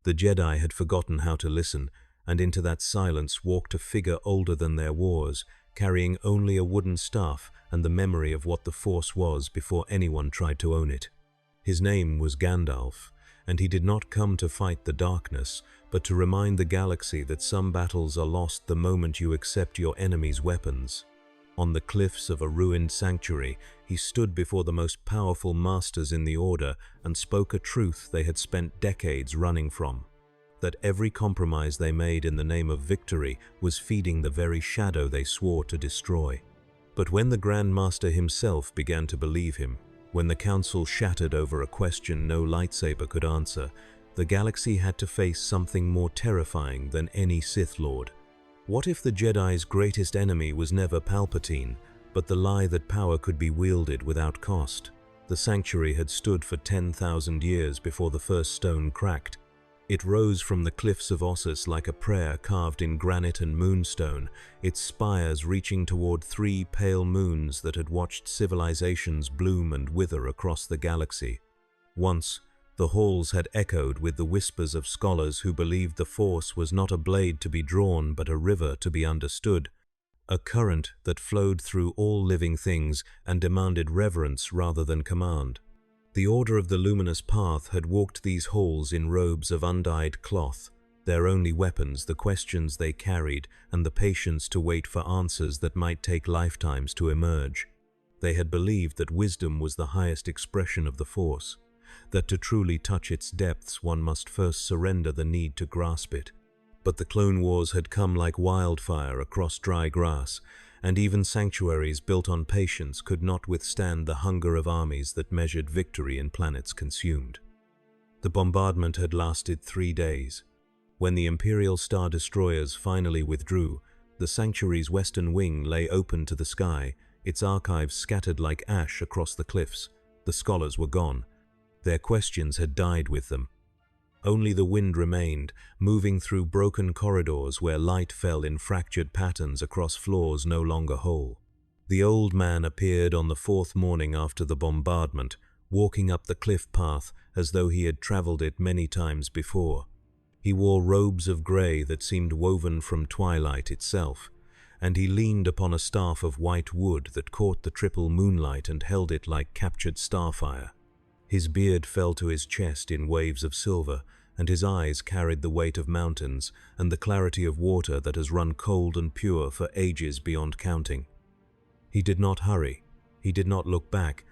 The Jedi had forgotten how to listen, and into that silence walked a figure older than their wars, carrying only a wooden staff and the memory of what the Force was before anyone tried to own it. His name was Gandalf, and he did not come to fight the darkness, but to remind the galaxy that some battles are lost the moment you accept your enemy's weapons. On the cliffs of a ruined sanctuary, he stood before the most powerful masters in the Order and spoke a truth they had spent decades running from: that every compromise they made in the name of victory was feeding the very shadow they swore to destroy. But when the Grand Master himself began to believe him, when the Council shattered over a question no lightsaber could answer, the galaxy had to face something more terrifying than any Sith Lord. What if the Jedi's greatest enemy was never Palpatine, but the lie that power could be wielded without cost? The sanctuary had stood for 10,000 years before the first stone cracked. It rose from the cliffs of Ossus like a prayer carved in granite and moonstone, its spires reaching toward 3 pale moons that had watched civilizations bloom and wither across the galaxy. Once, the halls had echoed with the whispers of scholars who believed the Force was not a blade to be drawn but a river to be understood, a current that flowed through all living things and demanded reverence rather than command. The Order of the Luminous Path had walked these halls in robes of undyed cloth, their only weapons the questions they carried and the patience to wait for answers that might take lifetimes to emerge. They had believed that wisdom was the highest expression of the Force, that to truly touch its depths one must first surrender the need to grasp it. But the Clone Wars had come like wildfire across dry grass, and even sanctuaries built on patience could not withstand the hunger of armies that measured victory in planets consumed. The bombardment had lasted 3 days. When the Imperial Star Destroyers finally withdrew, the sanctuary's western wing lay open to the sky, its archives scattered like ash across the cliffs. The scholars were gone. Their questions had died with them. Only the wind remained, moving through broken corridors where light fell in fractured patterns across floors no longer whole. The old man appeared on the 4th morning after the bombardment, walking up the cliff path as though he had traveled it many times before. He wore robes of grey that seemed woven from twilight itself, and he leaned upon a staff of white wood that caught the triple moonlight and held it like captured starfire. His beard fell to his chest in waves of silver, and his eyes carried the weight of mountains and the clarity of water that has run cold and pure for ages beyond counting. He did not hurry. He did not look back.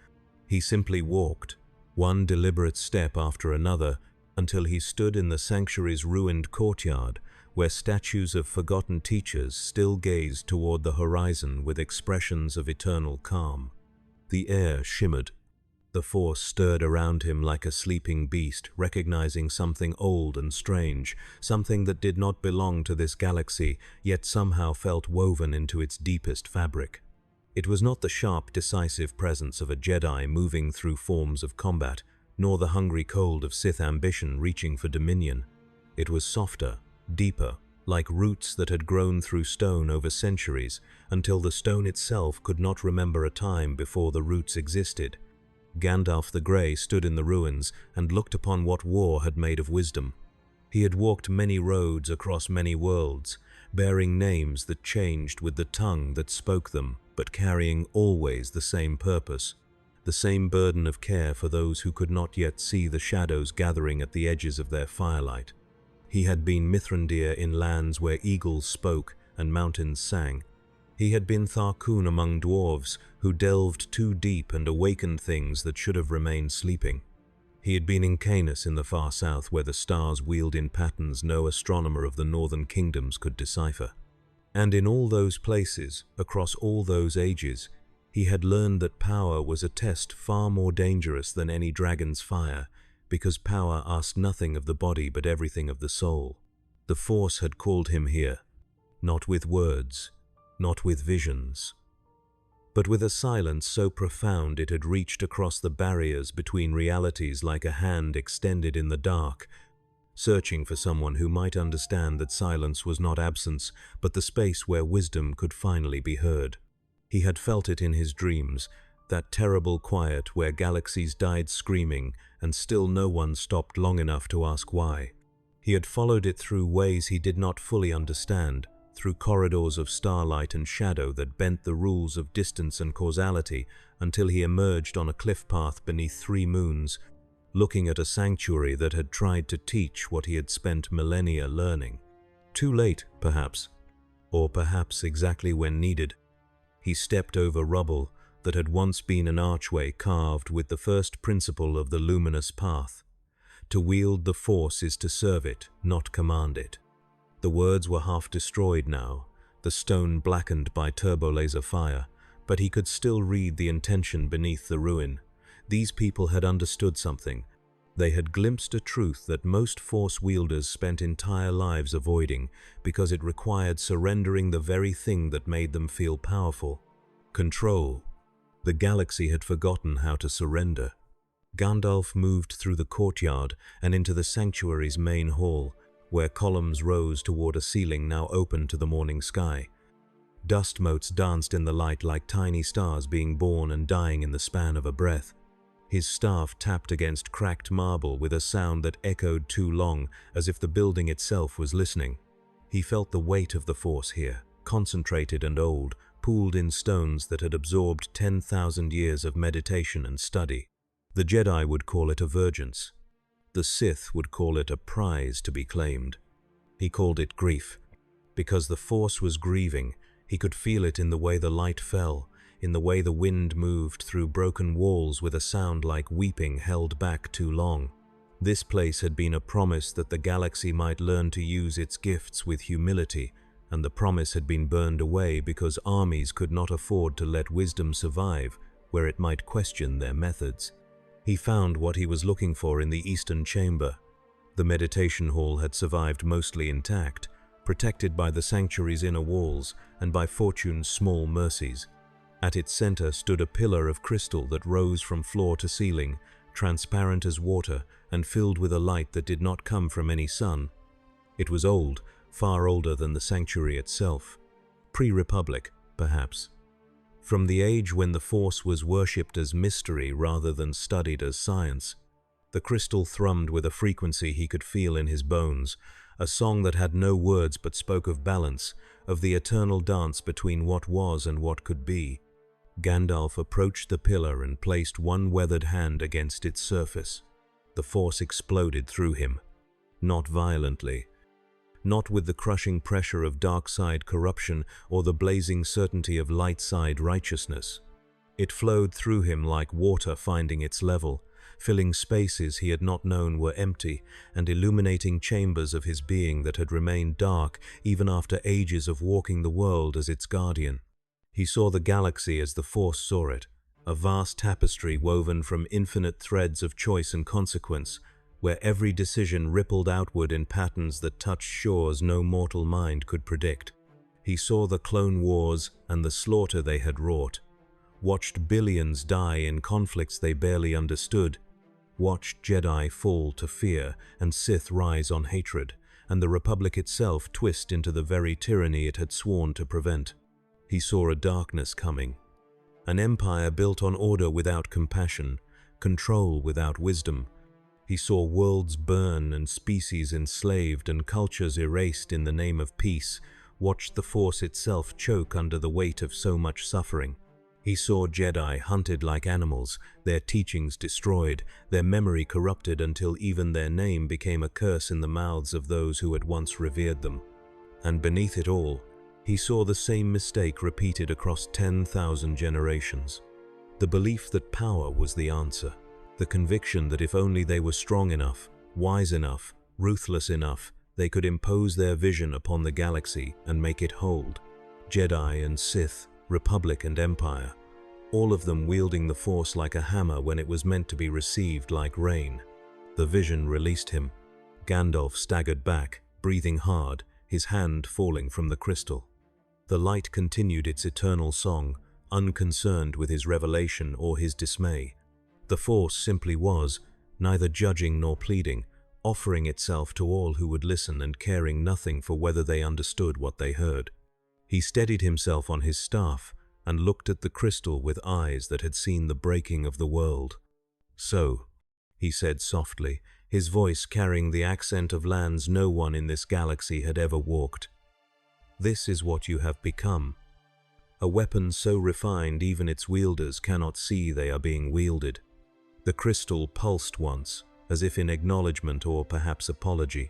He simply walked, one deliberate step after another, until he stood in the sanctuary's ruined courtyard, where statues of forgotten teachers still gazed toward the horizon with expressions of eternal calm. The air shimmered. The Force stirred around him like a sleeping beast, recognizing something old and strange, something that did not belong to this galaxy, yet somehow felt woven into its deepest fabric. It was not the sharp, decisive presence of a Jedi moving through forms of combat, nor the hungry cold of Sith ambition reaching for dominion. It was softer, deeper, like roots that had grown through stone over centuries, until the stone itself could not remember a time before the roots existed. Gandalf the Grey stood in the ruins and looked upon what war had made of wisdom. He had walked many roads across many worlds, bearing names that changed with the tongue that spoke them, but carrying always the same purpose, the same burden of care for those who could not yet see the shadows gathering at the edges of their firelight. He had been Mithrandir in lands where eagles spoke and mountains sang. He had been Tharkun among dwarves who delved too deep and awakened things that should have remained sleeping. He had been in Canis in the far south, where the stars wheeled in patterns no astronomer of the northern kingdoms could decipher. And in all those places, across all those ages, he had learned that power was a test far more dangerous than any dragon's fire, because power asked nothing of the body but everything of the soul. The Force had called him here, not with words, not with visions, but with a silence so profound it had reached across the barriers between realities like a hand extended in the dark, searching for someone who might understand that silence was not absence, but the space where wisdom could finally be heard. He had felt it in his dreams, that terrible quiet where galaxies died screaming and still no one stopped long enough to ask why. He had followed it through ways he did not fully understand, through corridors of starlight and shadow that bent the rules of distance and causality, until he emerged on a cliff path beneath 3 moons, looking at a sanctuary that had tried to teach what he had spent millennia learning. Too late, perhaps, or perhaps exactly when needed. He stepped over rubble that had once been an archway carved with the first principle of the luminous path. To wield the Force is to serve it, not command it. The words were half destroyed now, the stone blackened by turbolaser fire, but he could still read the intention beneath the ruin. These people had understood something. They had glimpsed a truth that most Force wielders spent entire lives avoiding, because it required surrendering the very thing that made them feel powerful. Control. The galaxy had forgotten how to surrender. Gandalf moved through the courtyard and into the sanctuary's main hall, where columns rose toward a ceiling now open to the morning sky. Dust motes danced in the light like tiny stars being born and dying in the span of a breath. His staff tapped against cracked marble with a sound that echoed too long, as if the building itself was listening. He felt the weight of the Force here, concentrated and old, pooled in stones that had absorbed 10,000 years of meditation and study. The Jedi would call it a vergence. The Sith would call it a prize to be claimed. He called it grief, because the Force was grieving. He could feel it in the way the light fell, in the way the wind moved through broken walls with a sound like weeping held back too long. This place had been a promise that the galaxy might learn to use its gifts with humility, and the promise had been burned away because armies could not afford to let wisdom survive where it might question their methods. He found what he was looking for in the Eastern Chamber. The meditation hall had survived mostly intact, protected by the sanctuary's inner walls and by Fortune's small mercies. At its center stood a pillar of crystal that rose from floor to ceiling, transparent as water and filled with a light that did not come from any sun. It was old, far older than the sanctuary itself. Pre-Republic, perhaps. From the age when the Force was worshipped as mystery rather than studied as science. The crystal thrummed with a frequency he could feel in his bones, a song that had no words but spoke of balance, of the eternal dance between what was and what could be. Gandalf approached the pillar and placed one weathered hand against its surface. The Force exploded through him. Not violently. Not with the crushing pressure of dark side corruption or the blazing certainty of light side righteousness. It flowed through him like water finding its level, filling spaces he had not known were empty and illuminating chambers of his being that had remained dark even after ages of walking the world as its guardian. He saw the galaxy as the Force saw it, a vast tapestry woven from infinite threads of choice and consequence, where every decision rippled outward in patterns that touched shores no mortal mind could predict. He saw the clone wars and the slaughter they had wrought, watched billions die in conflicts they barely understood, watched Jedi fall to fear and Sith rise on hatred, and the Republic itself twist into the very tyranny it had sworn to prevent. He saw a darkness coming, an empire built on order without compassion, control without wisdom. He saw worlds burn and species enslaved and cultures erased in the name of peace, watched the Force itself choke under the weight of so much suffering. He saw Jedi hunted like animals, their teachings destroyed, their memory corrupted until even their name became a curse in the mouths of those who had once revered them. And beneath it all, he saw the same mistake repeated across 10,000 generations. The belief that power was the answer. The conviction that if only they were strong enough, wise enough, ruthless enough, they could impose their vision upon the galaxy and make it hold. Jedi and Sith, Republic and Empire, all of them wielding the Force like a hammer when it was meant to be received like rain. The vision released him. Gandalf staggered back, breathing hard, his hand falling from the crystal. The light continued its eternal song, unconcerned with his revelation or his dismay. The Force simply was, neither judging nor pleading, offering itself to all who would listen and caring nothing for whether they understood what they heard. He steadied himself on his staff and looked at the crystal with eyes that had seen the breaking of the world. "So," he said softly, his voice carrying the accent of lands no one in this galaxy had ever walked. "This is what you have become. A weapon so refined even its wielders cannot see they are being wielded." The crystal pulsed once, as if in acknowledgement or perhaps apology.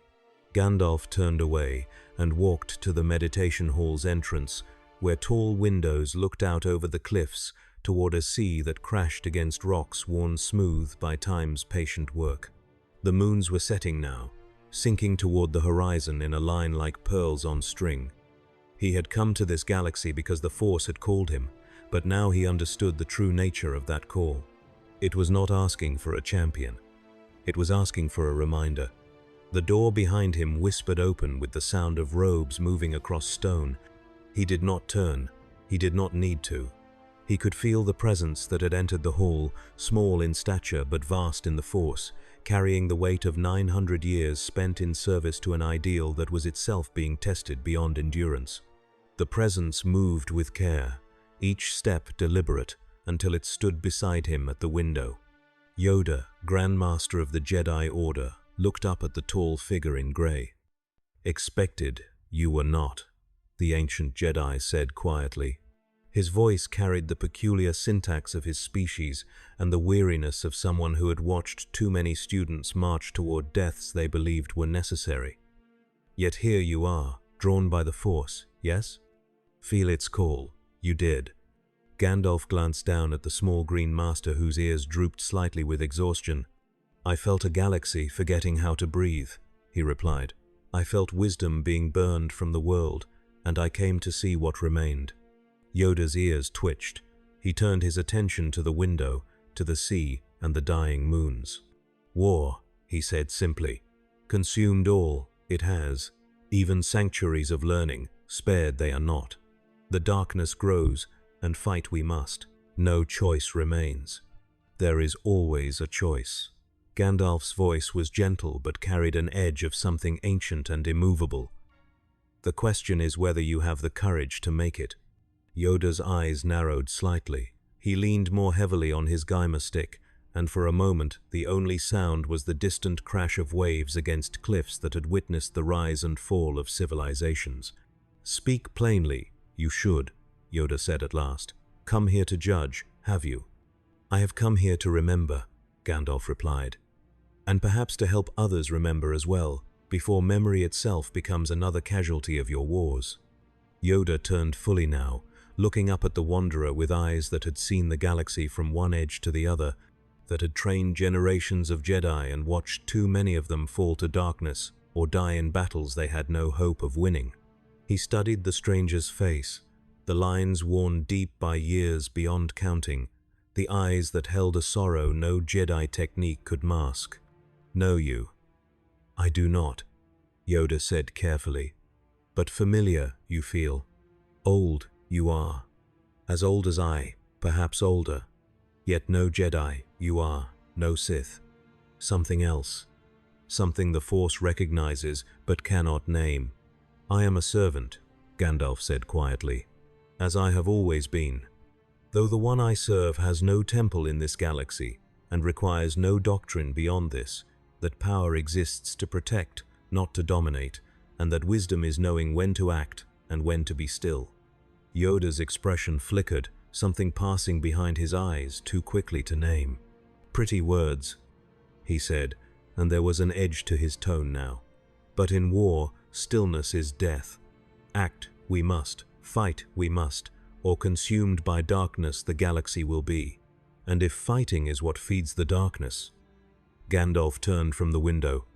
Gandalf turned away and walked to the meditation hall's entrance, where tall windows looked out over the cliffs toward a sea that crashed against rocks worn smooth by time's patient work. The moons were setting now, sinking toward the horizon in a line like pearls on string. He had come to this galaxy because the Force had called him, but now he understood the true nature of that call. It was not asking for a champion. It was asking for a reminder. The door behind him whispered open with the sound of robes moving across stone. He did not turn. He did not need to. He could feel the presence that had entered the hall, small in stature but vast in the Force, carrying the weight of 900 years spent in service to an ideal that was itself being tested beyond endurance. The presence moved with care, each step deliberate, until it stood beside him at the window. Yoda, Grand Master of the Jedi Order, looked up at the tall figure in grey. "Expected, you were not," the ancient Jedi said quietly. His voice carried the peculiar syntax of his species and the weariness of someone who had watched too many students march toward deaths they believed were necessary. "Yet here you are, drawn by the Force, yes? Feel its call. You did." Gandalf glanced down at the small green master whose ears drooped slightly with exhaustion. "I felt a galaxy forgetting how to breathe," he replied. "I felt wisdom being burned from the world, and I came to see what remained." Yoda's ears twitched. He turned his attention to the window, to the sea and the dying moons. "War," he said simply. "Consumed all, it has. Even sanctuaries of learning, spared they are not. The darkness grows, and fight we must. No choice remains. There is always a choice." Gandalf's voice was gentle but carried an edge of something ancient and immovable. "The question is whether you have the courage to make it." Yoda's eyes narrowed slightly. He leaned more heavily on his Gaimer stick, and for a moment the only sound was the distant crash of waves against cliffs that had witnessed the rise and fall of civilizations. "Speak plainly, you should," Yoda said at last. "Come here to judge, have you?" "I have come here to remember," Gandalf replied. "And perhaps to help others remember as well, before memory itself becomes another casualty of your wars." Yoda turned fully now, looking up at the wanderer with eyes that had seen the galaxy from one edge to the other, that had trained generations of Jedi and watched too many of them fall to darkness or die in battles they had no hope of winning. He studied the stranger's face, the lines worn deep by years beyond counting, the eyes that held a sorrow no Jedi technique could mask. "Know you?" "I do not," Yoda said carefully. "But familiar, you feel. Old, you are. As old as I, perhaps older. Yet no Jedi, you are, no Sith. Something else. Something the Force recognizes but cannot name." "I am a servant," Gandalf said quietly, "as I have always been. Though the one I serve has no temple in this galaxy and requires no doctrine beyond this, that power exists to protect, not to dominate, and that wisdom is knowing when to act and when to be still." Yoda's expression flickered, something passing behind his eyes too quickly to name. "Pretty words," he said, and there was an edge to his tone now. "But in war, stillness is death. Act we must, fight we must, or consumed by darkness the galaxy will be. And if fighting is what feeds the darkness..." Gandalf turned from the window,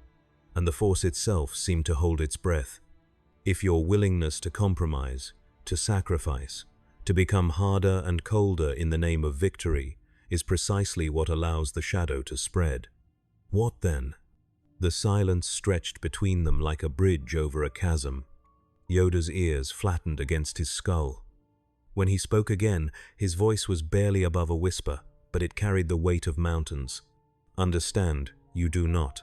and the Force itself seemed to hold its breath. "If your willingness to compromise, to sacrifice, to become harder and colder in the name of victory, is precisely what allows the shadow to spread. What then?" The silence stretched between them like a bridge over a chasm. Yoda's ears flattened against his skull. When he spoke again, his voice was barely above a whisper, but it carried the weight of mountains. "Understand, you do not.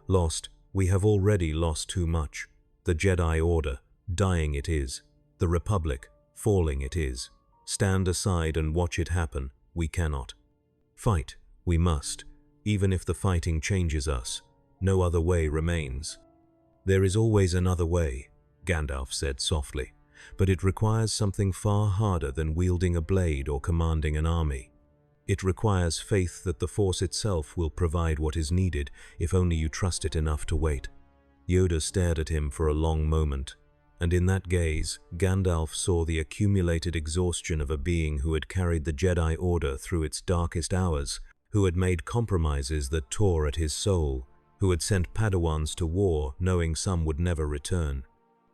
Lost, we have already lost too much. The Jedi Order, dying it is. The Republic, falling it is. Stand aside and watch it happen, we cannot. Fight, we must, even if the fighting changes us. No other way remains. There is always another way, Gandalf said softly, but it requires something far harder than wielding a blade or commanding an army. It requires faith that the Force itself will provide what is needed if only you trust it enough to wait. Yoda stared at him for a long moment, and in that gaze, Gandalf saw the accumulated exhaustion of a being who had carried the Jedi Order through its darkest hours, who had made compromises that tore at his soul, who had sent Padawans to war knowing some would never return.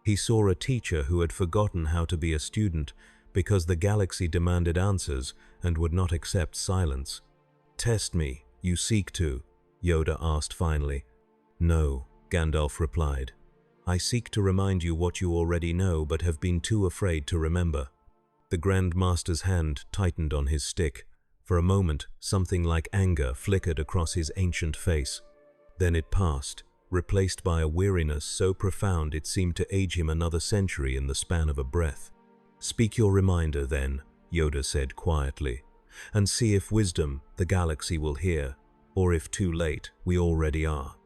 He saw a teacher who had forgotten how to be a student because the galaxy demanded answers and would not accept silence. "Test me, you seek to," Yoda asked finally. "No," Gandalf replied. "I seek to remind you what you already know but have been too afraid to remember." The Grand Master's hand tightened on his stick. For a moment, something like anger flickered across his ancient face. Then it passed, replaced by a weariness so profound it seemed to age him another century in the span of a breath. "Speak your reminder, then," Yoda said quietly, "and see if wisdom the galaxy will hear, or if too late, we already are."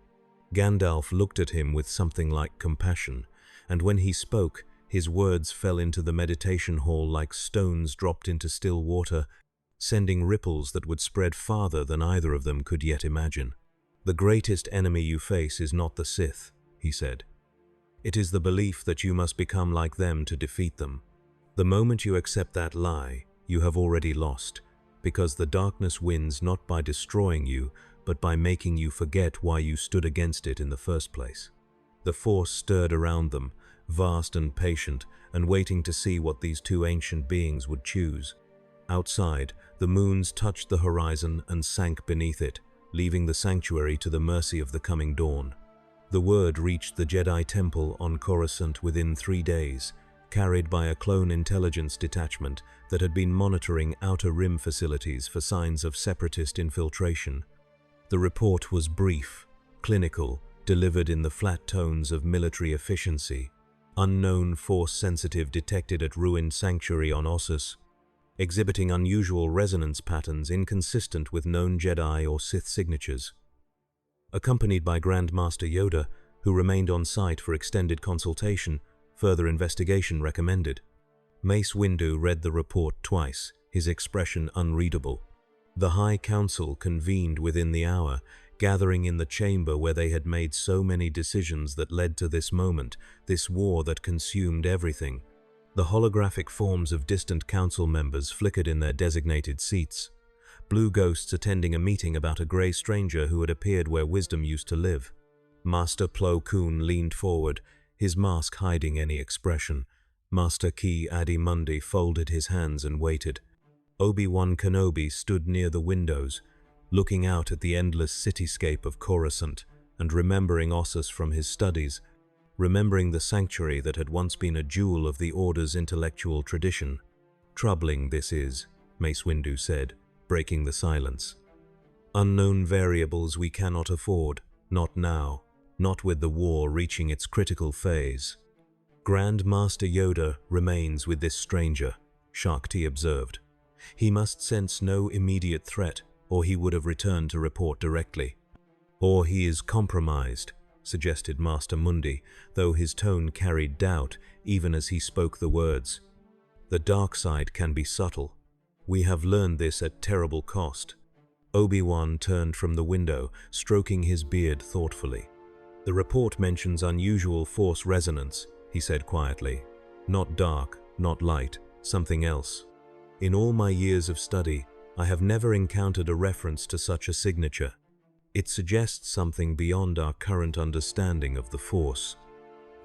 Gandalf looked at him with something like compassion, and when he spoke, his words fell into the meditation hall like stones dropped into still water, sending ripples that would spread farther than either of them could yet imagine. "The greatest enemy you face is not the Sith," he said. "It is the belief that you must become like them to defeat them. The moment you accept that lie, you have already lost, because the darkness wins not by destroying you, but by making you forget why you stood against it in the first place." The Force stirred around them, vast and patient, and waiting to see what these two ancient beings would choose. Outside, the moons touched the horizon and sank beneath it, leaving the sanctuary to the mercy of the coming dawn. The word reached the Jedi Temple on Coruscant within 3 days, carried by a clone intelligence detachment that had been monitoring Outer Rim facilities for signs of separatist infiltration. The report was brief, clinical, delivered in the flat tones of military efficiency. Unknown Force sensitive detected at ruined sanctuary on Ossus, exhibiting unusual resonance patterns inconsistent with known Jedi or Sith signatures. Accompanied by Grand Master Yoda, who remained on site for extended consultation, further investigation recommended. Mace Windu read the report twice, his expression unreadable. The High Council convened within the hour, gathering in the chamber where they had made so many decisions that led to this moment, this war that consumed everything. The holographic forms of distant council members flickered in their designated seats. Blue ghosts attending a meeting about a grey stranger who had appeared where wisdom used to live. Master Plo Koon leaned forward, his mask hiding any expression. Master Ki Adi Mundi folded his hands and waited. Obi-Wan Kenobi stood near the windows, looking out at the endless cityscape of Coruscant and remembering Ossus from his studies, remembering the sanctuary that had once been a jewel of the Order's intellectual tradition. "Troubling this is," Mace Windu said, breaking the silence. "Unknown variables we cannot afford, not now, not with the war reaching its critical phase." "Grand Master Yoda remains with this stranger," Shak Ti observed. "He must sense no immediate threat, or he would have returned to report directly." "Or he is compromised," suggested Master Mundi, though his tone carried doubt even as he spoke the words. "The dark side can be subtle. We have learned this at terrible cost." Obi-Wan turned from the window, stroking his beard thoughtfully. "The report mentions unusual Force resonance," he said quietly. "Not dark, not light, something else. In all my years of study, I have never encountered a reference to such a signature. It suggests something beyond our current understanding of the Force,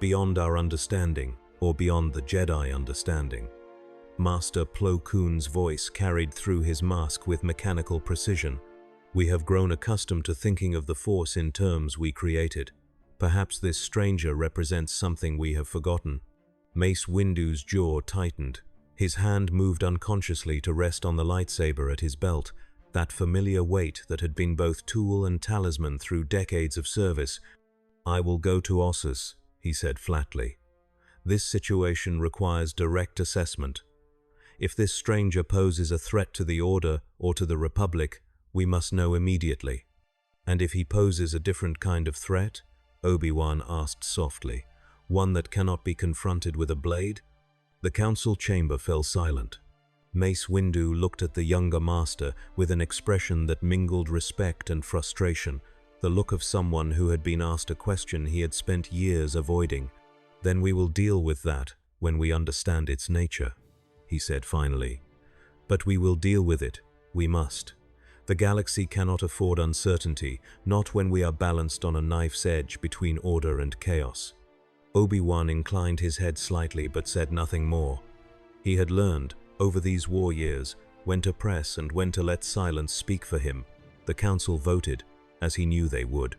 beyond our understanding, or beyond the Jedi understanding." Master Plo Koon's voice carried through his mask with mechanical precision. "We have grown accustomed to thinking of the Force in terms we created. Perhaps this stranger represents something we have forgotten." Mace Windu's jaw tightened. His hand moved unconsciously to rest on the lightsaber at his belt, that familiar weight that had been both tool and talisman through decades of service. "I will go to Ossus," he said flatly. "This situation requires direct assessment. If this stranger poses a threat to the Order or to the Republic, we must know immediately." And if he poses a different kind of threat? Obi-Wan asked softly. One that cannot be confronted with a blade? The council chamber fell silent. Mace Windu looked at the younger master with an expression that mingled respect and frustration, the look of someone who had been asked a question he had spent years avoiding. "Then we will deal with that when we understand its nature," he said finally. "But we will deal with it. We must. The galaxy cannot afford uncertainty, not when we are balanced on a knife's edge between order and chaos." Obi-Wan inclined his head slightly but said nothing more. He had learned, over these war years, when to press and when to let silence speak for him. The council voted, as he knew they would.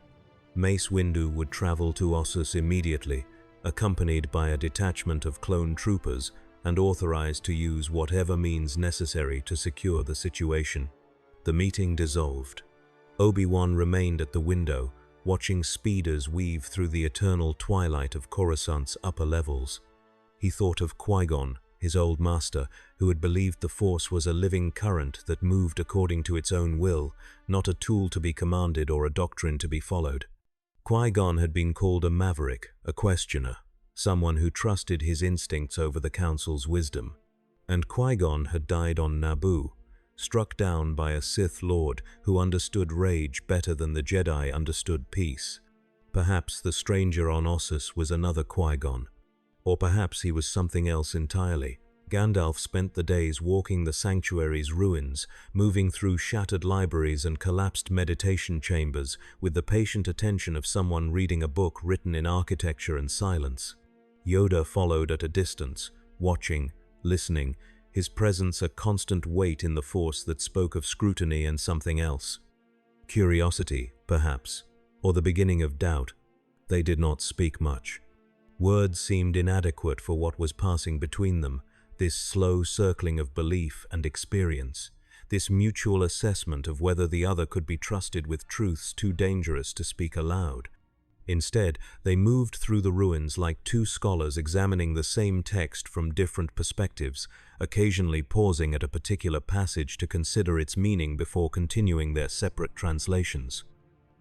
Mace Windu would travel to Ossus immediately, accompanied by a detachment of clone troopers and authorized to use whatever means necessary to secure the situation. The meeting dissolved. Obi-Wan remained at the window, watching speeders weave through the eternal twilight of Coruscant's upper levels. He thought of Qui-Gon, his old master, who had believed the Force was a living current that moved according to its own will, not a tool to be commanded or a doctrine to be followed. Qui-Gon had been called a maverick, a questioner, someone who trusted his instincts over the Council's wisdom. And Qui-Gon had died on Naboo, struck down by a Sith Lord who understood rage better than the Jedi understood peace. Perhaps the stranger on Ossus was another Qui-Gon. Or perhaps he was something else entirely. Gandalf spent the days walking the sanctuary's ruins, moving through shattered libraries and collapsed meditation chambers with the patient attention of someone reading a book written in architecture and silence. Yoda followed at a distance, watching, listening, his presence a constant weight in the Force that spoke of scrutiny and something else. Curiosity, perhaps, or the beginning of doubt. They did not speak much. Words seemed inadequate for what was passing between them, this slow circling of belief and experience, this mutual assessment of whether the other could be trusted with truths too dangerous to speak aloud. Instead, they moved through the ruins like two scholars examining the same text from different perspectives, occasionally pausing at a particular passage to consider its meaning before continuing their separate translations.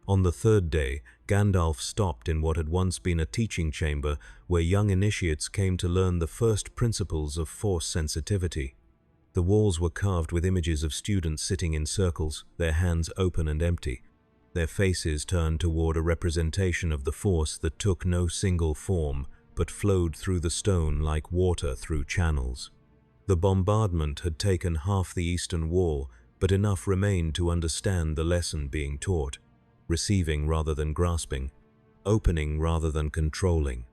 On the third day, Gandalf stopped in what had once been a teaching chamber where young initiates came to learn the first principles of Force sensitivity. The walls were carved with images of students sitting in circles, their hands open and empty, their faces turned toward a representation of the Force that took no single form, but flowed through the stone like water through channels. The bombardment had taken half the eastern wall, but enough remained to understand the lesson being taught. Receiving rather than grasping, opening rather than controlling.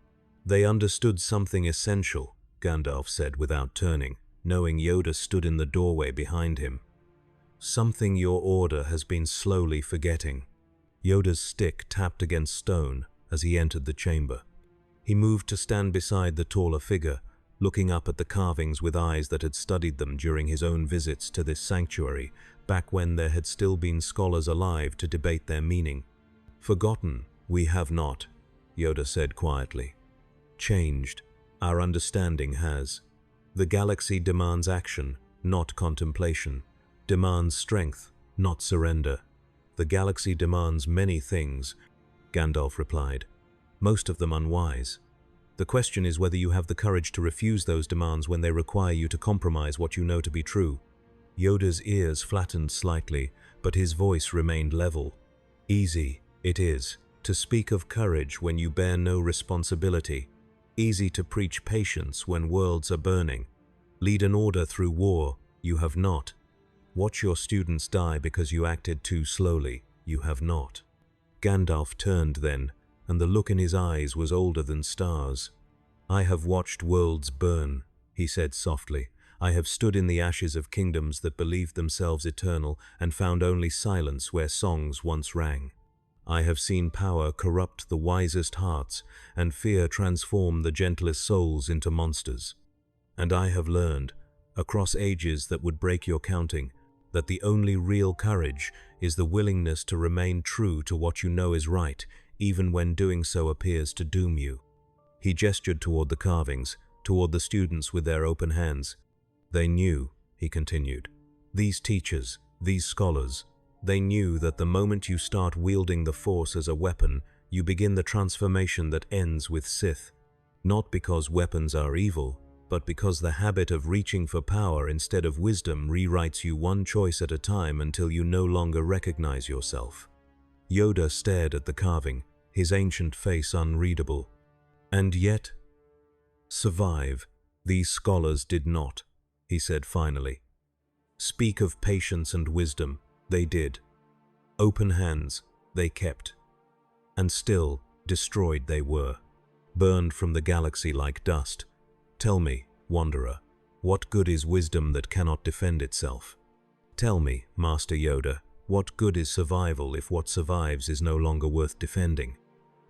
They understood something essential, Gandalf said without turning, knowing Yoda stood in the doorway behind him. Something your order has been slowly forgetting. Yoda's stick tapped against stone as he entered the chamber. He moved to stand beside the taller figure, looking up at the carvings with eyes that had studied them during his own visits to this sanctuary, back when there had still been scholars alive to debate their meaning. "Forgotten, we have not," Yoda said quietly. "Changed, our understanding has. The galaxy demands action, not contemplation, demands strength, not surrender. The galaxy demands many things," Gandalf replied, "most of them unwise. The question is whether you have the courage to refuse those demands when they require you to compromise what you know to be true." Yoda's ears flattened slightly, but his voice remained level. "Easy, it is, to speak of courage when you bear no responsibility. Easy to preach patience when worlds are burning. Lead an order through war, you have not. Watch your students die because you acted too slowly, you have not." Gandalf turned then, and the look in his eyes was older than stars. "I have watched worlds burn," he said softly. "I have stood in the ashes of kingdoms that believed themselves eternal and found only silence where songs once rang. I have seen power corrupt the wisest hearts and fear transform the gentlest souls into monsters. And I have learned, across ages that would break your counting, that the only real courage is the willingness to remain true to what you know is right, even when doing so appears to doom you." He gestured toward the carvings, toward the students with their open hands. "They knew," he continued. "These teachers, these scholars, They knew that the moment you start wielding the Force as a weapon, you begin the transformation that ends with Sith. Not because weapons are evil, but because the habit of reaching for power instead of wisdom rewrites you one choice at a time until you no longer recognize yourself. Yoda stared at the carving, his ancient face unreadable. And yet, survive, these scholars did not, he said finally. Speak of patience and wisdom, they did. Open hands, they kept. And still, destroyed they were, burned from the galaxy like dust. Tell me, Wanderer, what good is wisdom that cannot defend itself? Tell me, Master Yoda, what good is survival if what survives is no longer worth defending?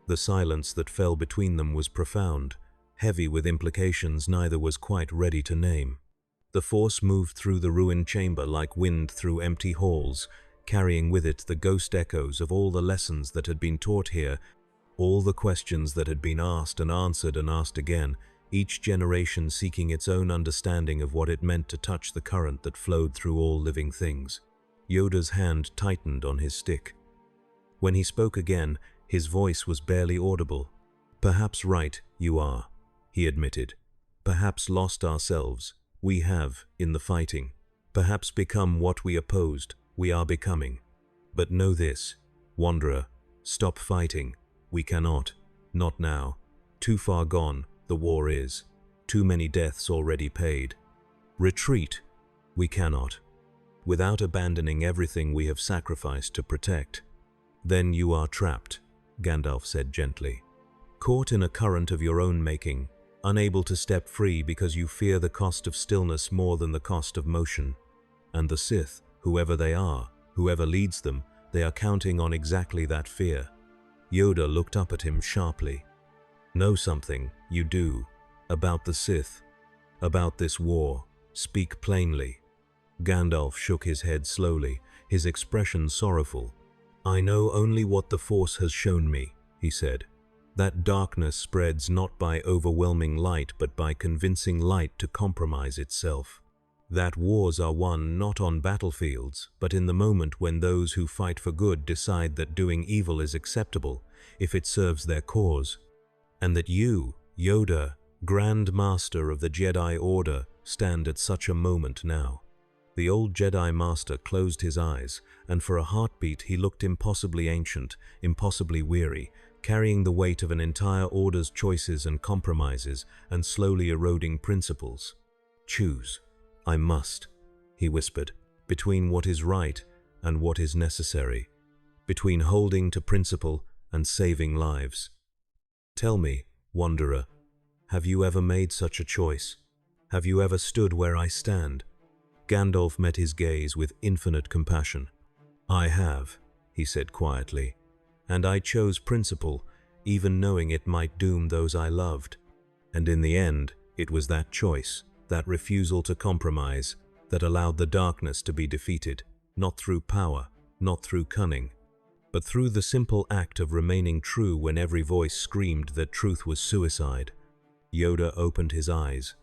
The silence that fell between them was profound, heavy with implications neither was quite ready to name. The Force moved through the ruined chamber like wind through empty halls, carrying with it the ghost echoes of all the lessons that had been taught here, all the questions that had been asked and asked again, each generation seeking its own understanding of what it meant to touch the current that flowed through all living things. Yoda's hand tightened on his stick. When he spoke again, his voice was barely audible. Perhaps right, you are, he admitted. Perhaps lost ourselves. We have, in the fighting. Perhaps become what we opposed, we are becoming. But know this, Wanderer, stop fighting. We cannot. Not now. Too far gone, the war is. Too many deaths already paid. Retreat. We cannot. Without abandoning everything we have sacrificed to protect. Then you are trapped, Gandalf said gently. Caught in a current of your own making, unable to step free because you fear the cost of stillness more than the cost of motion. And the Sith, whoever they are, whoever leads them, they are counting on exactly that fear. Yoda looked up at him sharply. Know something, you do, about the Sith, about this war. Speak plainly. Gandalf shook his head slowly, his expression sorrowful. I know only what the Force has shown me, he said. That darkness spreads not by overwhelming light but by convincing light to compromise itself. That wars are won not on battlefields, but in the moment when those who fight for good decide that doing evil is acceptable, if it serves their cause. And that you, Yoda, Grand Master of the Jedi Order, stand at such a moment now. The old Jedi Master closed his eyes, and for a heartbeat he looked impossibly ancient, impossibly weary, carrying the weight of an entire order's choices and compromises and slowly eroding principles. Choose. I must, he whispered, between what is right and what is necessary, between holding to principle and saving lives. Tell me, Wanderer, have you ever made such a choice? Have you ever stood where I stand? Gandalf met his gaze with infinite compassion. I have, he said quietly, and I chose principle, even knowing it might doom those I loved. And in the end, it was that choice, that refusal to compromise, that allowed the darkness to be defeated, not through power, not through cunning, but through the simple act of remaining true when every voice screamed that truth was suicide. Yoda opened his eyes.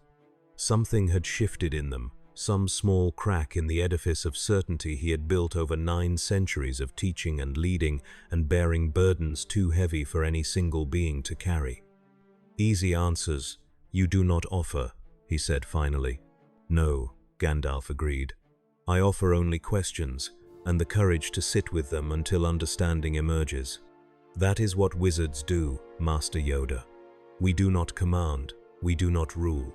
Something had shifted in them, some small crack in the edifice of certainty he had built over 9 centuries of teaching and leading and bearing burdens too heavy for any single being to carry. Easy answers you do not offer, he said finally. No, Gandalf agreed. I offer only questions, and the courage to sit with them until understanding emerges. That is what wizards do, Master Yoda. We do not command, we do not rule.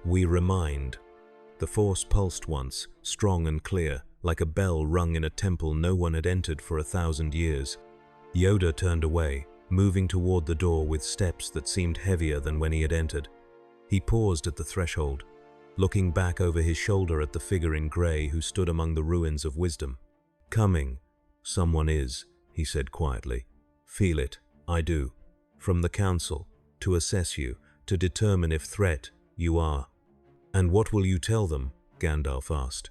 We remind. The Force pulsed once, strong and clear, like a bell rung in a temple no one had entered for 1,000 years. Yoda turned away, moving toward the door with steps that seemed heavier than when he had entered. He paused at the threshold, looking back over his shoulder at the figure in grey who stood among the ruins of wisdom. Coming, someone is, he said quietly. Feel it, I do. From the Council, to assess you, to determine if threat you are. And what will you tell them? Gandalf asked.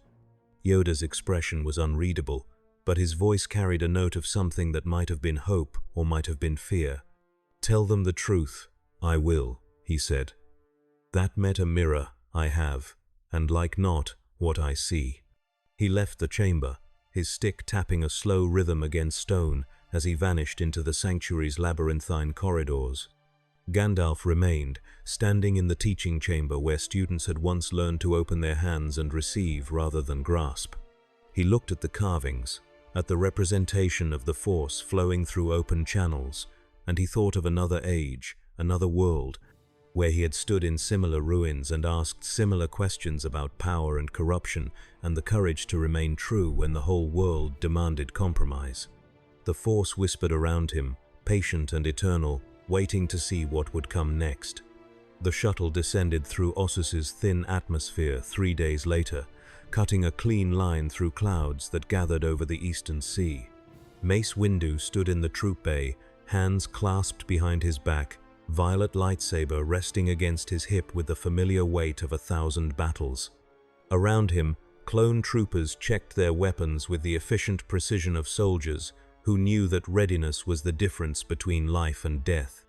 Yoda's expression was unreadable, but his voice carried a note of something that might have been hope or might have been fear. Tell them the truth. I will, he said. That met a mirror, I have, and like not, what I see. He left the chamber, his stick tapping a slow rhythm against stone as he vanished into the sanctuary's labyrinthine corridors. Gandalf remained, standing in the teaching chamber where students had once learned to open their hands and receive rather than grasp. He looked at the carvings, at the representation of the Force flowing through open channels, and he thought of another age, another world, where he had stood in similar ruins and asked similar questions about power and corruption and the courage to remain true when the whole world demanded compromise. The Force whispered around him, patient and eternal, waiting to see what would come next. The shuttle descended through Ossus's thin atmosphere 3 days later, cutting a clean line through clouds that gathered over the eastern sea. Mace Windu stood in the troop bay, hands clasped behind his back, violet lightsaber resting against his hip with the familiar weight of 1,000 battles. Around him, clone troopers checked their weapons with the efficient precision of soldiers who knew that readiness was the difference between life and death.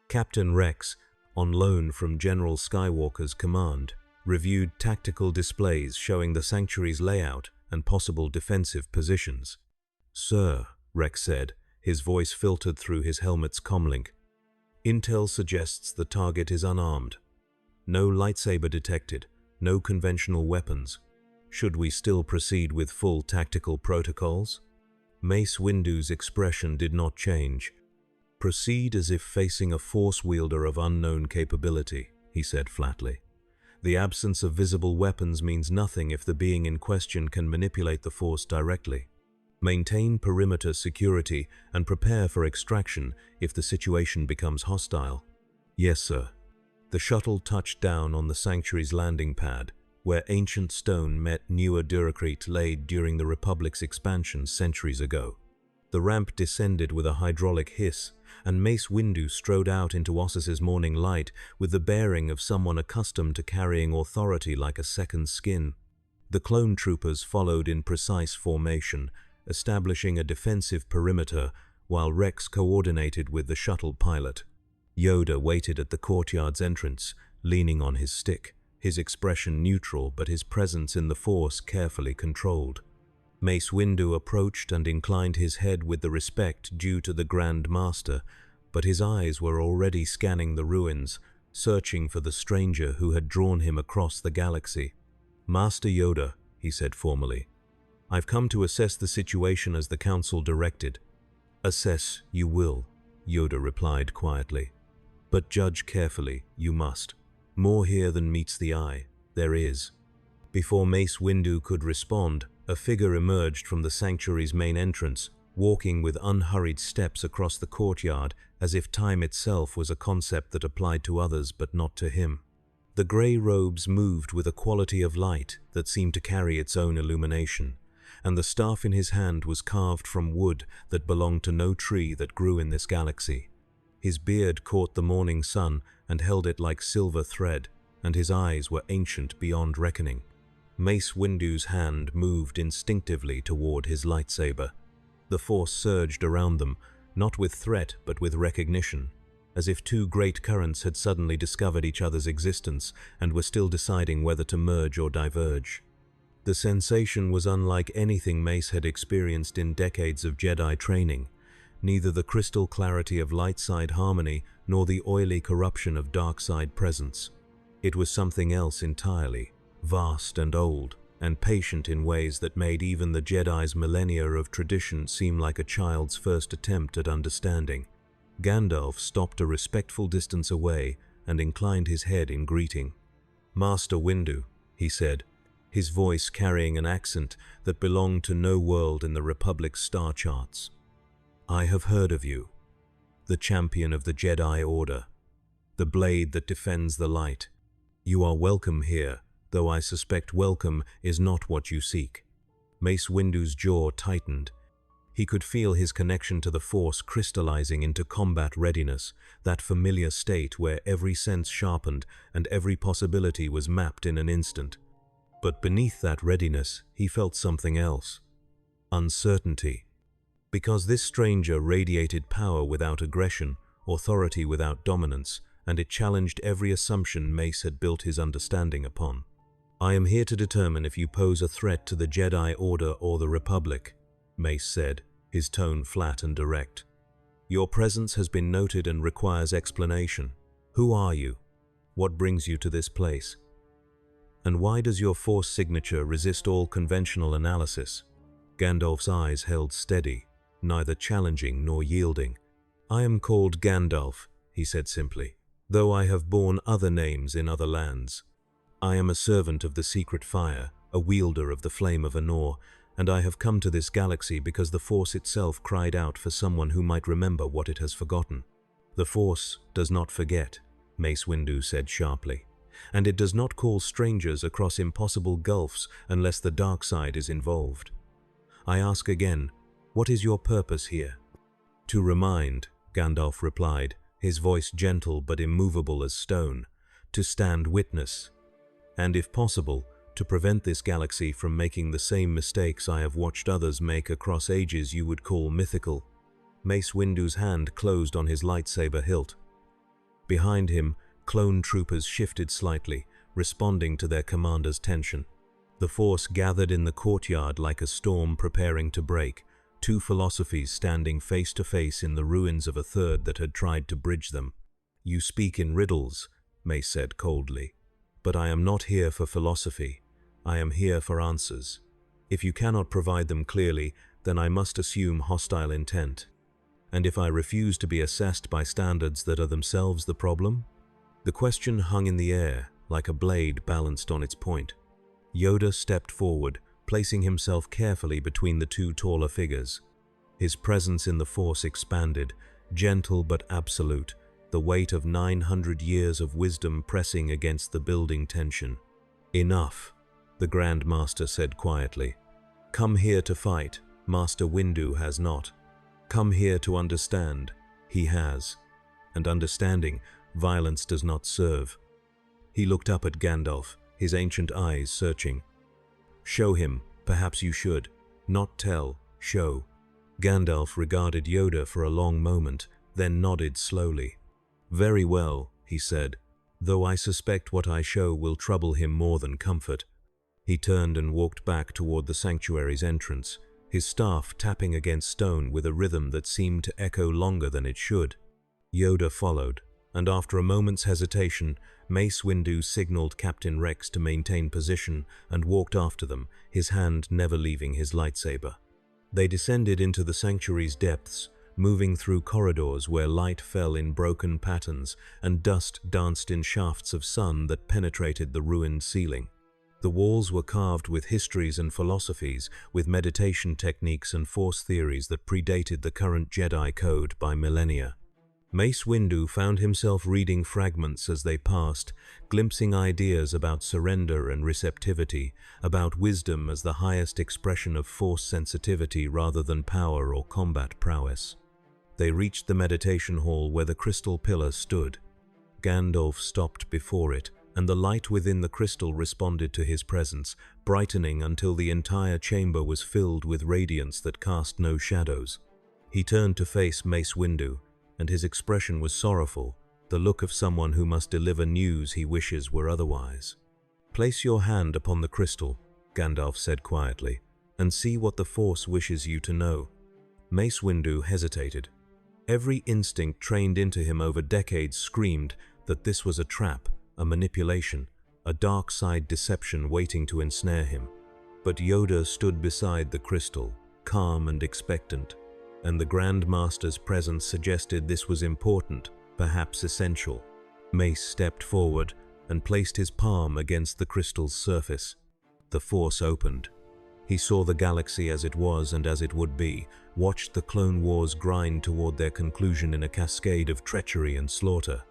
Captain Rex, on loan from General Skywalker's command, reviewed tactical displays showing the sanctuary's layout and possible defensive positions. "Sir," Rex said, his voice filtered through his helmet's comlink, "intel suggests the target is unarmed. No lightsaber detected, no conventional weapons. Should we still proceed with full tactical protocols?" Mace Windu's expression did not change. "Proceed as if facing a Force wielder of unknown capability," he said flatly. "The absence of visible weapons means nothing if the being in question can manipulate the Force directly. Maintain perimeter security and prepare for extraction if the situation becomes hostile." "Yes, sir." The shuttle touched down on the sanctuary's landing pad, where ancient stone met newer duracrete laid during the Republic's expansion centuries ago. The ramp descended with a hydraulic hiss, and Mace Windu strode out into Ossus's morning light with the bearing of someone accustomed to carrying authority like a second skin. The clone troopers followed in precise formation, establishing a defensive perimeter while Rex coordinated with the shuttle pilot. Yoda waited at the courtyard's entrance, leaning on his stick, his expression neutral but his presence in the Force carefully controlled. Mace Windu approached and inclined his head with the respect due to the Grand Master, but his eyes were already scanning the ruins, searching for the stranger who had drawn him across the galaxy. "Master Yoda," he said formally, "I've come to assess the situation as the Council directed." "Assess you will," Yoda replied quietly. "But judge carefully, you must. More here than meets the eye, there is." Before Mace Windu could respond, a figure emerged from the sanctuary's main entrance, walking with unhurried steps across the courtyard as if time itself was a concept that applied to others but not to him. The grey robes moved with a quality of light that seemed to carry its own illumination, and the staff in his hand was carved from wood that belonged to no tree that grew in this galaxy. His beard caught the morning sun and held it like silver thread, and his eyes were ancient beyond reckoning. Mace Windu's hand moved instinctively toward his lightsaber. The Force surged around them, not with threat but with recognition, as if two great currents had suddenly discovered each other's existence and were still deciding whether to merge or diverge. The sensation was unlike anything Mace had experienced in decades of Jedi training, neither the crystal clarity of light-side harmony nor the oily corruption of dark-side presence. It was something else entirely, vast and old, and patient in ways that made even the Jedi's millennia of tradition seem like a child's first attempt at understanding. Gandalf stopped a respectful distance away and inclined his head in greeting. "Master Windu," he said, his voice carrying an accent that belonged to no world in the Republic's star charts. "I have heard of you, the champion of the Jedi Order, the blade that defends the light. You are welcome here, though I suspect welcome is not what you seek." Mace Windu's jaw tightened. He could feel his connection to the Force crystallizing into combat readiness, that familiar state where every sense sharpened and every possibility was mapped in an instant. But beneath that readiness, he felt something else. Uncertainty. Because this stranger radiated power without aggression, authority without dominance, and it challenged every assumption Mace had built his understanding upon. "I am here to determine if you pose a threat to the Jedi Order or the Republic," Mace said, his tone flat and direct. Your presence has been noted and requires explanation. Who are you? What brings you to this place? And why does your Force signature resist all conventional analysis? Gandalf's eyes held steady, neither challenging nor yielding. I am called Gandalf, he said simply, though I have borne other names in other lands. I am a servant of the secret fire, a wielder of the flame of Anor, and I have come to this galaxy because the Force itself cried out for someone who might remember what it has forgotten. The Force does not forget, Mace Windu said sharply, and it does not call strangers across impossible gulfs unless the dark side is involved. I ask again, what is your purpose here? To remind, Gandalf replied, his voice gentle but immovable as stone, to stand witness, and if possible, to prevent this galaxy from making the same mistakes I have watched others make across ages you would call mythical. Mace Windu's hand closed on his lightsaber hilt. Behind him, clone troopers shifted slightly, responding to their commander's tension. The Force gathered in the courtyard like a storm preparing to break, two philosophies standing face to face in the ruins of a third that had tried to bridge them. You speak in riddles, Mace said coldly, but I am not here for philosophy. I am here for answers. If you cannot provide them clearly, then I must assume hostile intent. And if I refuse to be assessed by standards that are themselves the problem? The question hung in the air, like a blade balanced on its point. Yoda stepped forward, placing himself carefully between the two taller figures. His presence in the Force expanded, gentle but absolute, the weight of 900 years of wisdom pressing against the building tension. Enough, the Grand Master said quietly. Come here to fight, Master Windu has not. Come here to understand, he has. And understanding, violence does not serve. He looked up at Gandalf, his ancient eyes searching. Show him, perhaps you should. Not tell, show. Gandalf regarded Yoda for a long moment, then nodded slowly. Very well, he said, though I suspect what I show will trouble him more than comfort. He turned and walked back toward the sanctuary's entrance, his staff tapping against stone with a rhythm that seemed to echo longer than it should. Yoda followed, and after a moment's hesitation, Mace Windu signaled Captain Rex to maintain position and walked after them, his hand never leaving his lightsaber. They descended into the sanctuary's depths, moving through corridors where light fell in broken patterns and dust danced in shafts of sun that penetrated the ruined ceiling. The walls were carved with histories and philosophies, with meditation techniques and Force theories that predated the current Jedi code by millennia. Mace Windu found himself reading fragments as they passed, glimpsing ideas about surrender and receptivity, about wisdom as the highest expression of Force sensitivity rather than power or combat prowess. They reached the meditation hall where the crystal pillar stood. Gandalf stopped before it, and the light within the crystal responded to his presence, brightening until the entire chamber was filled with radiance that cast no shadows. He turned to face Mace Windu, and his expression was sorrowful, the look of someone who must deliver news he wishes were otherwise. Place your hand upon the crystal, Gandalf said quietly, and see what the Force wishes you to know. Mace Windu hesitated. Every instinct trained into him over decades screamed that this was a trap, a manipulation, a dark side deception waiting to ensnare him. But Yoda stood beside the crystal, calm and expectant, and the Grand Master's presence suggested this was important, perhaps essential. Mace stepped forward and placed his palm against the crystal's surface. The Force opened. He saw the galaxy as it was and as it would be, watched the Clone Wars grind toward their conclusion in a cascade of treachery and slaughter.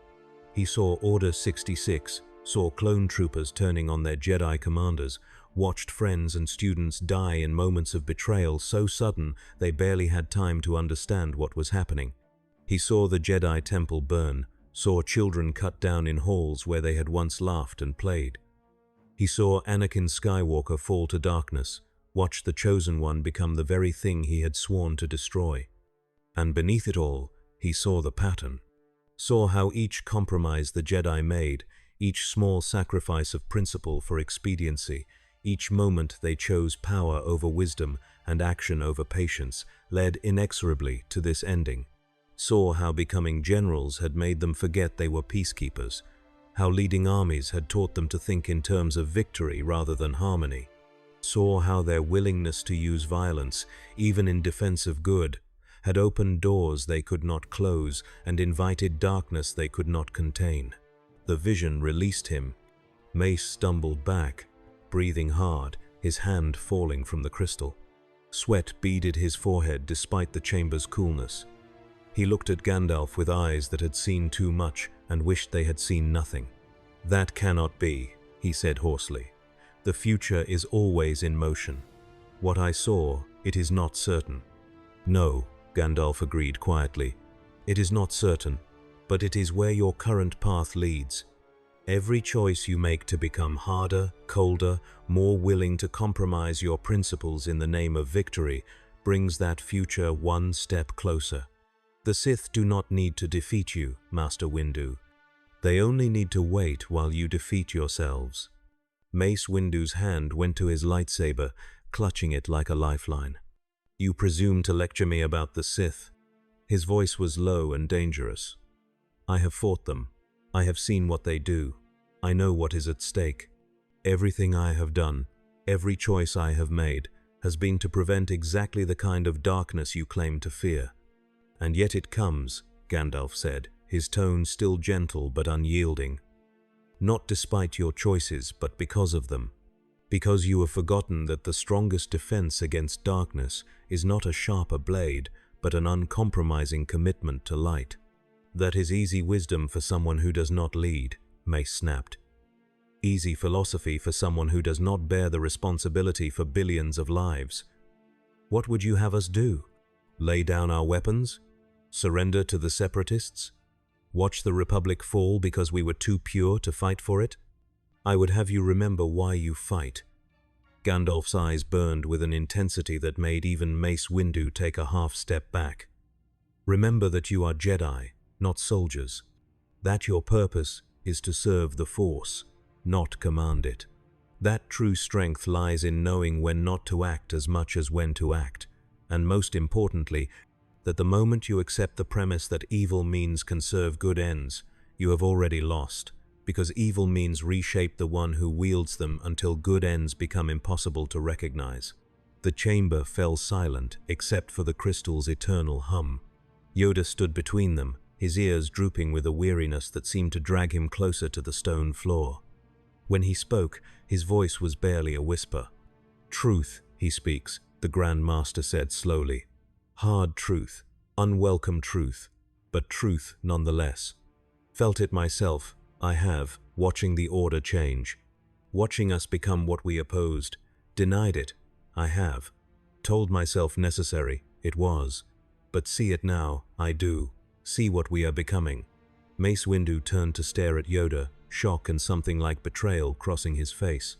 He saw Order 66, saw clone troopers turning on their Jedi commanders, watched friends and students die in moments of betrayal so sudden they barely had time to understand what was happening. He saw the Jedi temple burn, saw children cut down in halls where they had once laughed and played. He saw Anakin Skywalker fall to darkness, watched the Chosen One become the very thing he had sworn to destroy. And beneath it all, he saw the pattern. Saw how each compromise the Jedi made, each small sacrifice of principle for expediency, each moment they chose power over wisdom, and action over patience led inexorably to this ending. Saw how becoming generals had made them forget they were peacekeepers, how leading armies had taught them to think in terms of victory rather than harmony. Saw how their willingness to use violence, even in defense of good, had opened doors they could not close and invited darkness they could not contain. The vision released him. Mace stumbled back, breathing hard, his hand falling from the crystal. Sweat beaded his forehead despite the chamber's coolness. He looked at Gandalf with eyes that had seen too much and wished they had seen nothing. "That cannot be," he said hoarsely. "The future is always in motion. What I saw, it is not certain." "No," Gandalf agreed quietly. "It is not certain, but it is where your current path leads. Every choice you make to become harder, colder, more willing to compromise your principles in the name of victory brings that future one step closer. The Sith do not need to defeat you, Master Windu. They only need to wait while you defeat yourselves." Mace Windu's hand went to his lightsaber, clutching it like a lifeline. "You presume to lecture me about the Sith." His voice was low and dangerous. "I have fought them. I have seen what they do. I know what is at stake. Everything I have done, every choice I have made, has been to prevent exactly the kind of darkness you claim to fear. And yet it comes," Gandalf said, his tone still gentle but unyielding. "Not despite your choices, but because of them. Because you have forgotten that the strongest defense against darkness is not a sharper blade, but an uncompromising commitment to light." "That is easy wisdom for someone who does not lead," Mace snapped. "Easy philosophy for someone who does not bear the responsibility for billions of lives. What would you have us do? Lay down our weapons? Surrender to the separatists? Watch the Republic fall because we were too pure to fight for it? I would have you remember why you fight." Gandalf's eyes burned with an intensity that made even Mace Windu take a half step back. "Remember that you are Jedi, not soldiers. That your purpose is to serve the Force, not command it. That true strength lies in knowing when not to act as much as when to act, and most importantly, that the moment you accept the premise that evil means can serve good ends, you have already lost, because evil means reshape the one who wields them until good ends become impossible to recognize." The chamber fell silent except for the crystal's eternal hum. Yoda stood between them, his ears drooping with a weariness that seemed to drag him closer to the stone floor. When he spoke, his voice was barely a whisper. "Truth, he speaks," the Grand Master said slowly. "Hard truth, unwelcome truth, but truth nonetheless. Felt it myself, I have, watching the order change. Watching us become what we opposed. Denied it, I have. Told myself necessary, it was. But see it now, I do. See what we are becoming." Mace Windu turned to stare at Yoda, shock and something like betrayal crossing his face.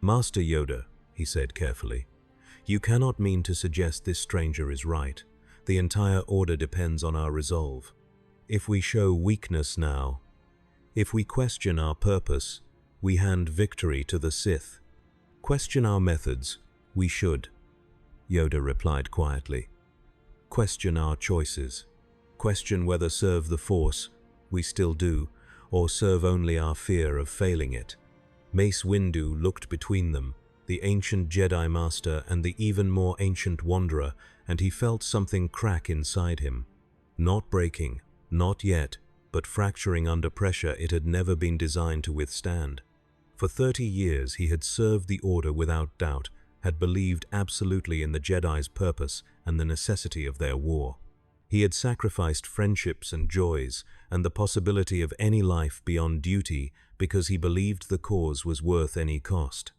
"Master Yoda," he said carefully, "you cannot mean to suggest this stranger is right. The entire order depends on our resolve. If we show weakness now, if we question our purpose, we hand victory to the Sith. Question our methods, we should," Yoda replied quietly. "Question our choices. Question whether serve the Force, we still do, or serve only our fear of failing it." Mace Windu looked between them, the ancient Jedi Master and the even more ancient Wanderer, and he felt something crack inside him. Not breaking, not yet, but fracturing under pressure it had never been designed to withstand. For 30 years he had served the Order without doubt, had believed absolutely in the Jedi's purpose and the necessity of their war. He had sacrificed friendships and joys and the possibility of any life beyond duty because he believed the cause was worth any cost.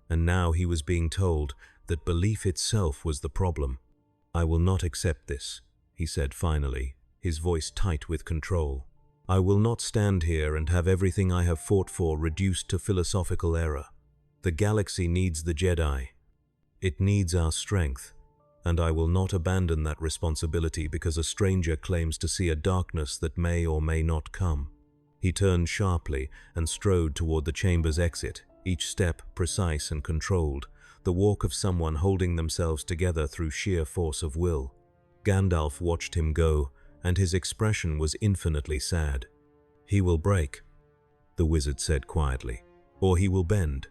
And now he was being told that belief itself was the problem. "I will not accept this," he said finally, his voice tight with control. "I will not stand here and have everything I have fought for reduced to philosophical error. The galaxy needs the Jedi. It needs our strength, and I will not abandon that responsibility because a stranger claims to see a darkness that may or may not come." He turned sharply and strode toward the chamber's exit, each step precise and controlled, the walk of someone holding themselves together through sheer force of will. Gandalf watched him go, and his expression was infinitely sad. "He will break," the wizard said quietly, "or he will bend.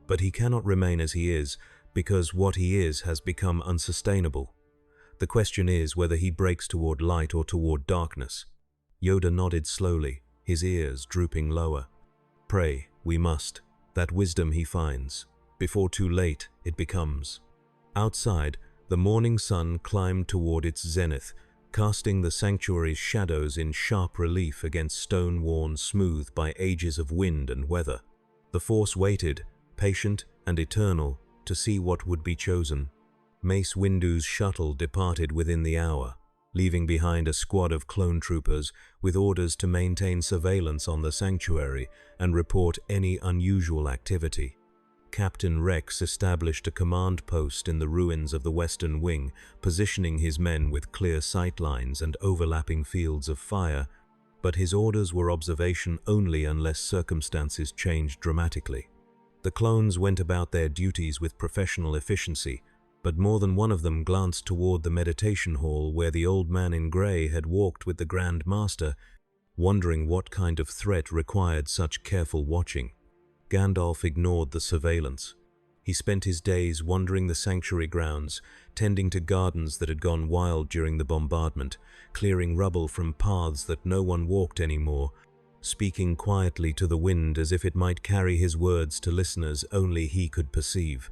But he cannot remain as he is, because what he is has become unsustainable. The question is whether he breaks toward light or toward darkness." Yoda nodded slowly, his ears drooping lower. "Pray, we must, that wisdom he finds. Before too late, it becomes." Outside, the morning sun climbed toward its zenith, casting the sanctuary's shadows in sharp relief against stone worn smooth by ages of wind and weather. The Force waited, patient and eternal, to see what would be chosen. Mace Windu's shuttle departed within the hour, leaving behind a squad of clone troopers with orders to maintain surveillance on the sanctuary and report any unusual activity. Captain Rex established a command post in the ruins of the Western Wing, positioning his men with clear sight lines and overlapping fields of fire, but his orders were observation only unless circumstances changed dramatically. The clones went about their duties with professional efficiency, but more than one of them glanced toward the meditation hall where the old man in grey had walked with the Grand Master, wondering what kind of threat required such careful watching. Gandalf ignored the surveillance. He spent his days wandering the sanctuary grounds, tending to gardens that had gone wild during the bombardment, clearing rubble from paths that no one walked anymore, speaking quietly to the wind as if it might carry his words to listeners only he could perceive.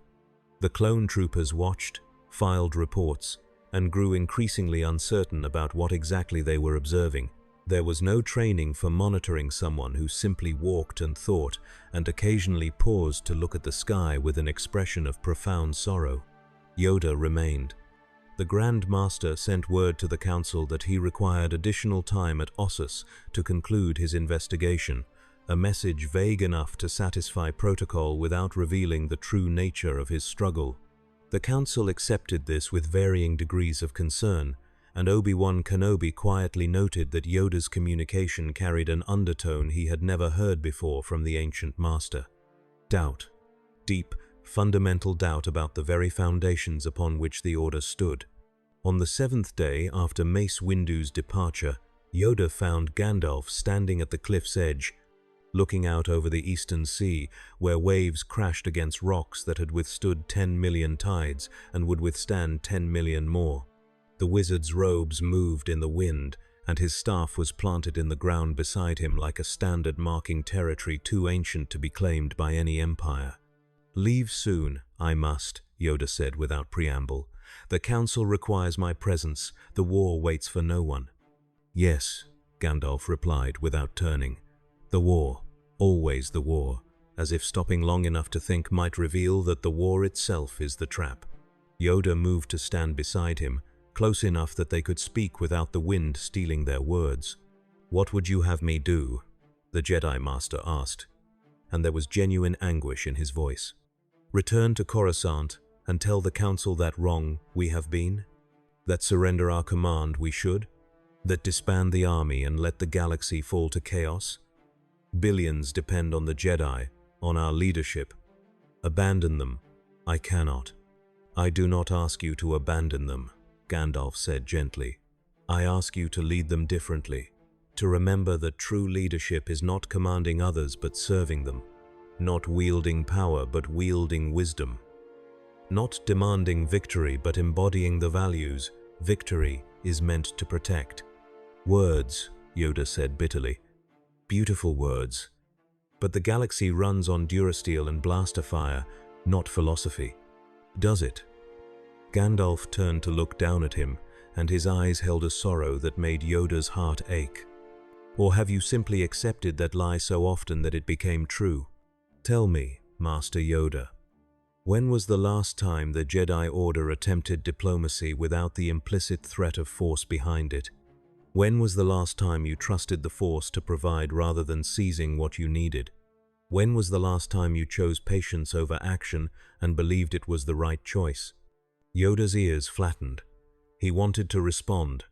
The clone troopers watched, filed reports, and grew increasingly uncertain about what exactly they were observing. There was no training for monitoring someone who simply walked and thought, and occasionally paused to look at the sky with an expression of profound sorrow. Yoda remained. The Grand Master sent word to the Council that he required additional time at Ossus to conclude his investigation, a message vague enough to satisfy protocol without revealing the true nature of his struggle. The Council accepted this with varying degrees of concern, and Obi-Wan Kenobi quietly noted that Yoda's communication carried an undertone he had never heard before from the ancient master. Doubt. Deep, fundamental doubt about the very foundations upon which the Order stood. On the 7th day after Mace Windu's departure, Yoda found Gandalf standing at the cliff's edge, looking out over the eastern sea, where waves crashed against rocks that had withstood 10 million tides and would withstand 10 million more. The wizard's robes moved in the wind, and his staff was planted in the ground beside him like a standard marking territory too ancient to be claimed by any empire. "Leave soon, I must," Yoda said without preamble. "The Council requires my presence. The war waits for no one." "Yes," Gandalf replied without turning. "The war. Always the war," as if stopping long enough to think might reveal that the war itself is the trap. Yoda moved to stand beside him, close enough that they could speak without the wind stealing their words. "What would you have me do?" the Jedi Master asked, and there was genuine anguish in his voice. "Return to Coruscant and tell the Council that wrong we have been? That surrender our command we should? That disband the army and let the galaxy fall to chaos? Billions depend on the Jedi, on our leadership. Abandon them. I cannot. I do not ask you to abandon them," Gandalf said gently. "I ask you to lead them differently, to remember that true leadership is not commanding others but serving them, not wielding power but wielding wisdom, not demanding victory but embodying the values victory is meant to protect." "Words," Yoda said bitterly. "Beautiful words. But the galaxy runs on durasteel and blaster fire, not philosophy. Does it?" Gandalf turned to look down at him, and his eyes held a sorrow that made Yoda's heart ache. "Or have you simply accepted that lie so often that it became true? Tell me, Master Yoda, when was the last time the Jedi Order attempted diplomacy without the implicit threat of force behind it? When was the last time you trusted the Force to provide rather than seizing what you needed? When was the last time you chose patience over action and believed it was the right choice?" Yoda's ears flattened. He wanted to respond,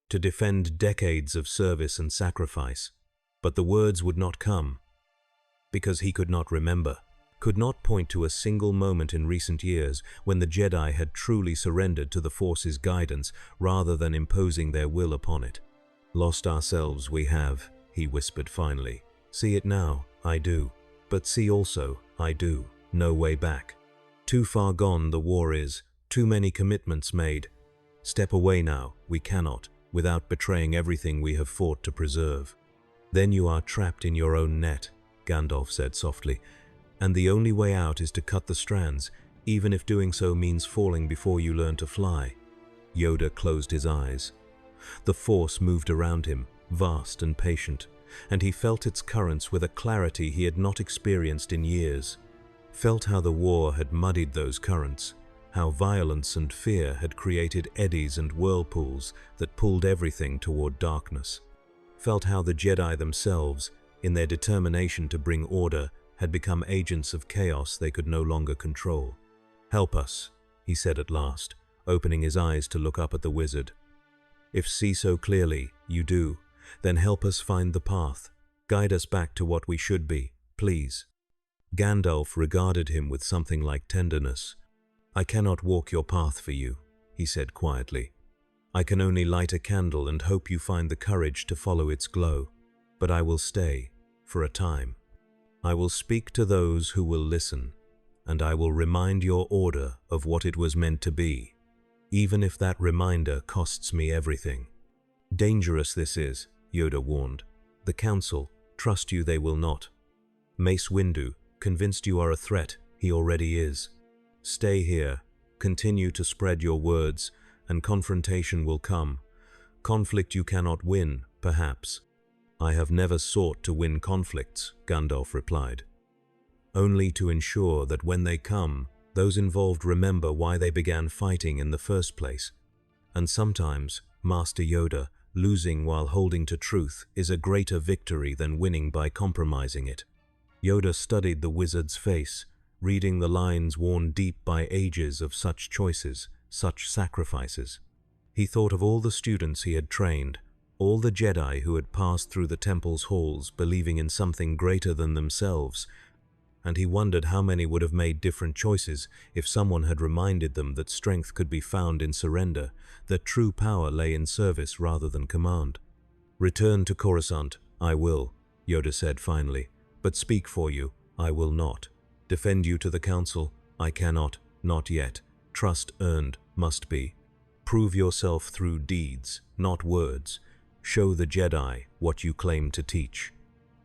to defend decades of service and sacrifice, but the words would not come, because he could not remember. could not point to a single moment in recent years when the Jedi had truly surrendered to the Force's guidance rather than imposing their will upon it. "Lost ourselves we have," he whispered finally. "See it now, I do. But see also, I do. No way back. Too far gone the war is, too many commitments made. Step away now, we cannot, without betraying everything we have fought to preserve." "Then you are trapped in your own net," Gandalf said softly, "and the only way out is to cut the strands, even if doing so means falling before you learn to fly." Yoda closed his eyes. The Force moved around him, vast and patient, and he felt its currents with a clarity he had not experienced in years. Felt how the war had muddied those currents, how violence and fear had created eddies and whirlpools that pulled everything toward darkness. Felt how the Jedi themselves, in their determination to bring order, had become agents of chaos they could no longer control. "Help us," he said at last, opening his eyes to look up at the wizard. "If see so clearly, you do, then help us find the path. Guide us back to what we should be, please." Gandalf regarded him with something like tenderness. "I cannot walk your path for you," he said quietly. "I can only light a candle and hope you find the courage to follow its glow. But I will stay, for a time. I will speak to those who will listen, and I will remind your order of what it was meant to be, even if that reminder costs me everything." "Dangerous this is," Yoda warned. "The Council, trust you they will not. Mace Windu, convinced you are a threat, he already is. Stay here, continue to spread your words, and confrontation will come. Conflict you cannot win, perhaps." "I have never sought to win conflicts," Gandalf replied. "Only to ensure that when they come, those involved remember why they began fighting in the first place. And sometimes, Master Yoda, losing while holding to truth is a greater victory than winning by compromising it." Yoda studied the wizard's face, reading the lines worn deep by ages of such choices, such sacrifices. He thought of all the students he had trained, all the Jedi who had passed through the temple's halls believing in something greater than themselves, and he wondered how many would have made different choices if someone had reminded them that strength could be found in surrender, that true power lay in service rather than command. "Return to Coruscant, I will," Yoda said finally, "but speak for you, I will not. Defend you to the Council, I cannot, not yet. Trust earned, must be. Prove yourself through deeds, not words. Show the Jedi what you claim to teach."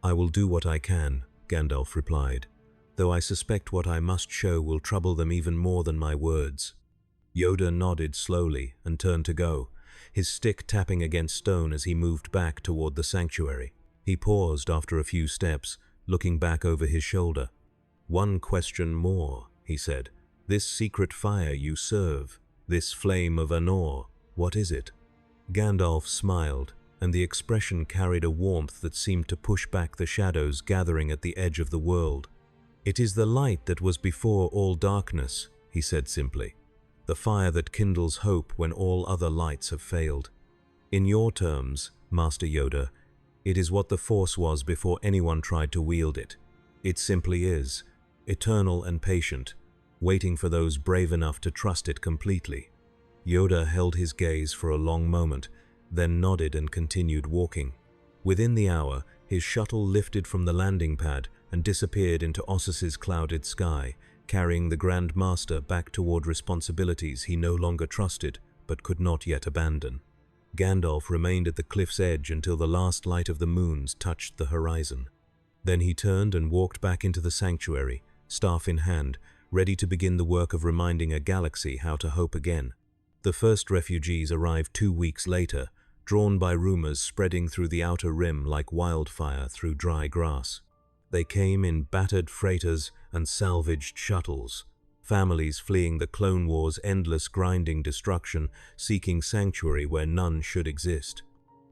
"I will do what I can," Gandalf replied, "though I suspect what I must show will trouble them even more than my words." Yoda nodded slowly and turned to go, his stick tapping against stone as he moved back toward the sanctuary. He paused after a few steps, looking back over his shoulder. "One question more," he said. "This secret fire you serve, this flame of Anor, what is it?" Gandalf smiled, and the expression carried a warmth that seemed to push back the shadows gathering at the edge of the world. "It is the light that was before all darkness," he said simply. "The fire that kindles hope when all other lights have failed. In your terms, Master Yoda, it is what the Force was before anyone tried to wield it. It simply is, eternal and patient, waiting for those brave enough to trust it completely." Yoda held his gaze for a long moment, then nodded and continued walking. Within the hour, his shuttle lifted from the landing pad and disappeared into Ossus's clouded sky, carrying the Grand Master back toward responsibilities he no longer trusted but could not yet abandon. Gandalf remained at the cliff's edge until the last light of the moons touched the horizon. Then he turned and walked back into the sanctuary, staff in hand, ready to begin the work of reminding a galaxy how to hope again. The first refugees arrived 2 weeks later, drawn by rumors spreading through the outer rim like wildfire through dry grass. They came in battered freighters and salvaged shuttles, families fleeing the Clone Wars' endless grinding destruction, seeking sanctuary where none should exist.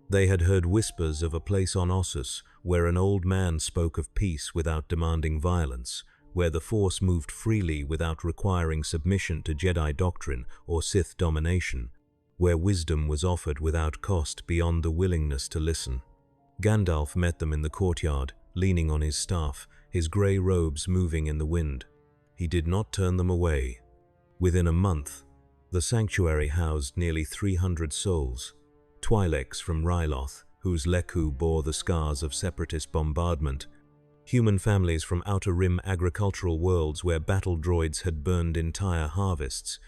They had heard whispers of a place on Ossus where an old man spoke of peace without demanding violence, where the Force moved freely without requiring submission to Jedi doctrine or Sith domination, where wisdom was offered without cost beyond the willingness to listen. Gandalf met them in the courtyard, leaning on his staff, his grey robes moving in the wind. He did not turn them away. Within a month, the sanctuary housed nearly 300 souls, Twi'leks from Ryloth, whose Leku bore the scars of separatist bombardment, human families from Outer Rim agricultural worlds where battle droids had burned entire harvests,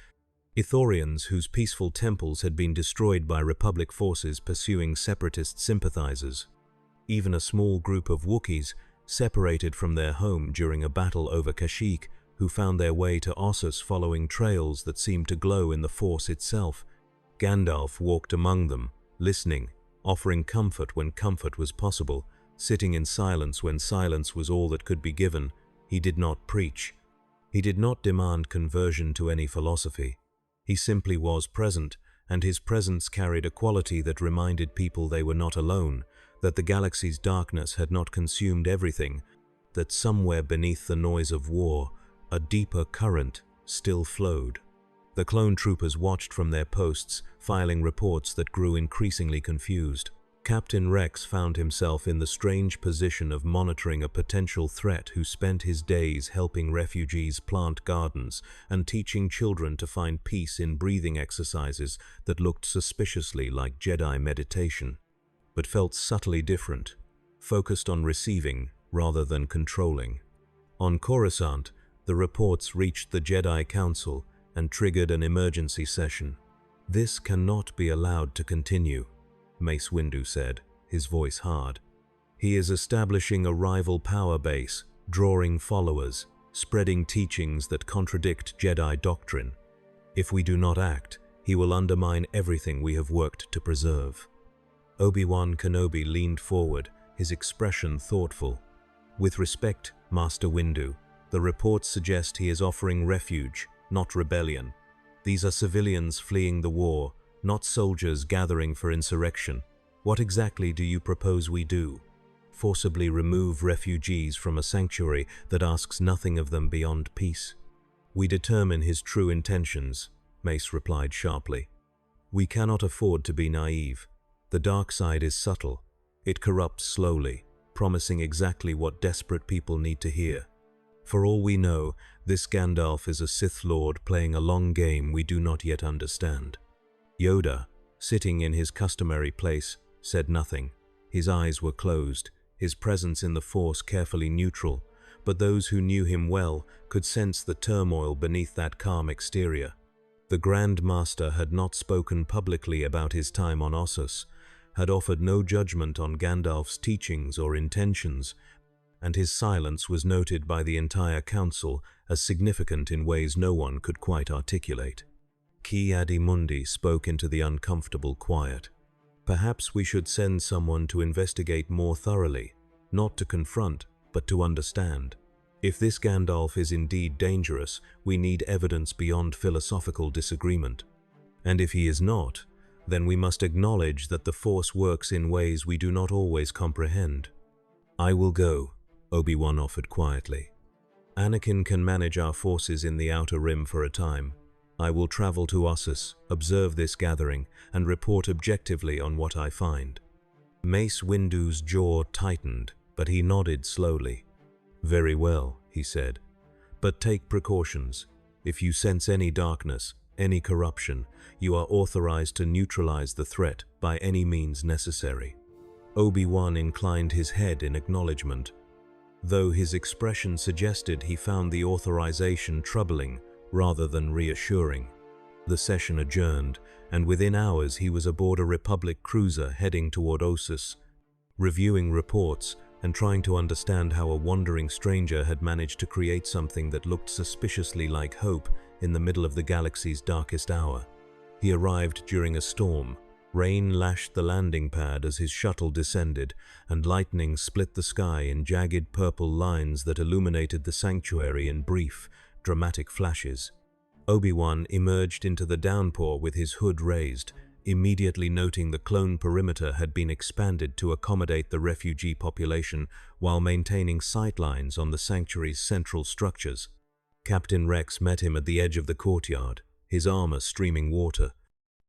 Ithorians whose peaceful temples had been destroyed by Republic forces pursuing separatist sympathizers, even a small group of Wookiees separated from their home during a battle over Kashyyyk, who found their way to Ossus following trails that seemed to glow in the Force itself. Gandalf walked among them, listening, offering comfort when comfort was possible, sitting in silence when silence was all that could be given. He did not preach. He did not demand conversion to any philosophy. He simply was present, and his presence carried a quality that reminded people they were not alone, that the galaxy's darkness had not consumed everything, that somewhere beneath the noise of war, a deeper current still flowed. The clone troopers watched from their posts, filing reports that grew increasingly confused. Captain Rex found himself in the strange position of monitoring a potential threat who spent his days helping refugees plant gardens and teaching children to find peace in breathing exercises that looked suspiciously like Jedi meditation, but felt subtly different, focused on receiving rather than controlling. On Coruscant, the reports reached the Jedi Council and triggered an emergency session. "This cannot be allowed to continue," Mace Windu said, his voice hard. "He is establishing a rival power base, drawing followers, spreading teachings that contradict Jedi doctrine. If we do not act, he will undermine everything we have worked to preserve." Obi-Wan Kenobi leaned forward, his expression thoughtful. "With respect, Master Windu, the reports suggest he is offering refuge, not rebellion. These are civilians fleeing the war, not soldiers gathering for insurrection. What exactly do you propose we do? Forcibly remove refugees from a sanctuary that asks nothing of them beyond peace?" "We determine his true intentions," Mace replied sharply. "We cannot afford to be naive. The dark side is subtle. It corrupts slowly, promising exactly what desperate people need to hear. For all we know, this Gandalf is a Sith Lord playing a long game we do not yet understand." Yoda, sitting in his customary place, said nothing. His eyes were closed, his presence in the Force carefully neutral, but those who knew him well could sense the turmoil beneath that calm exterior. The Grand Master had not spoken publicly about his time on Ossus, had offered no judgment on Gandalf's teachings or intentions, and his silence was noted by the entire council as significant in ways no one could quite articulate. Ki-Adi-Mundi spoke into the uncomfortable quiet. "Perhaps we should send someone to investigate more thoroughly, not to confront, but to understand. If this Gandalf is indeed dangerous, we need evidence beyond philosophical disagreement. And if he is not, then we must acknowledge that the Force works in ways we do not always comprehend." "I will go," Obi-Wan offered quietly. "Anakin can manage our forces in the Outer Rim for a time. I will travel to Ossus, observe this gathering, and report objectively on what I find." Mace Windu's jaw tightened, but he nodded slowly. "Very well," he said. "But take precautions. If you sense any darkness, any corruption, you are authorized to neutralize the threat by any means necessary." Obi-Wan inclined his head in acknowledgement, though his expression suggested he found the authorization troubling rather than reassuring. The session adjourned, and within hours he was aboard a Republic cruiser heading toward Ossus, reviewing reports and trying to understand how a wandering stranger had managed to create something that looked suspiciously like hope in the middle of the galaxy's darkest hour. He arrived during a storm. Rain lashed the landing pad as his shuttle descended, and lightning split the sky in jagged purple lines that illuminated the sanctuary in brief, dramatic flashes. Obi-Wan emerged into the downpour with his hood raised, immediately noting the clone perimeter had been expanded to accommodate the refugee population while maintaining sightlines on the sanctuary's central structures. Captain Rex met him at the edge of the courtyard, his armor streaming water.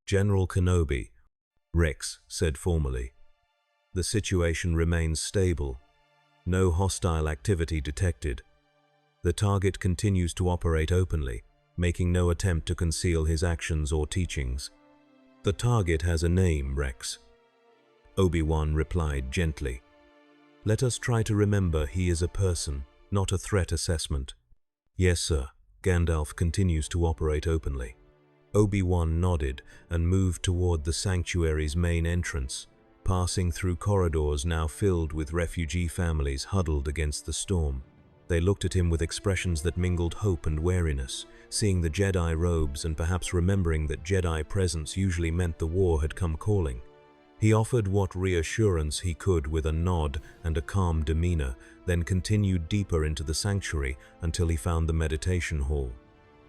"General Kenobi," Rex said formally. "The situation remains stable. No hostile activity detected. The target continues to operate openly, making no attempt to conceal his actions or teachings. The target has a name, Rex. Obi-Wan replied gently. Let us try to remember he is a person, not a threat assessment. Yes, sir. Gandalf continues to operate openly. Obi-Wan nodded and moved toward the sanctuary's main entrance, passing through corridors now filled with refugee families huddled against the storm. They looked at him with expressions that mingled hope and wariness, seeing the Jedi robes and perhaps remembering that Jedi presence usually meant the war had come calling. He offered what reassurance he could with a nod and a calm demeanor, then continued deeper into the sanctuary until he found the meditation hall.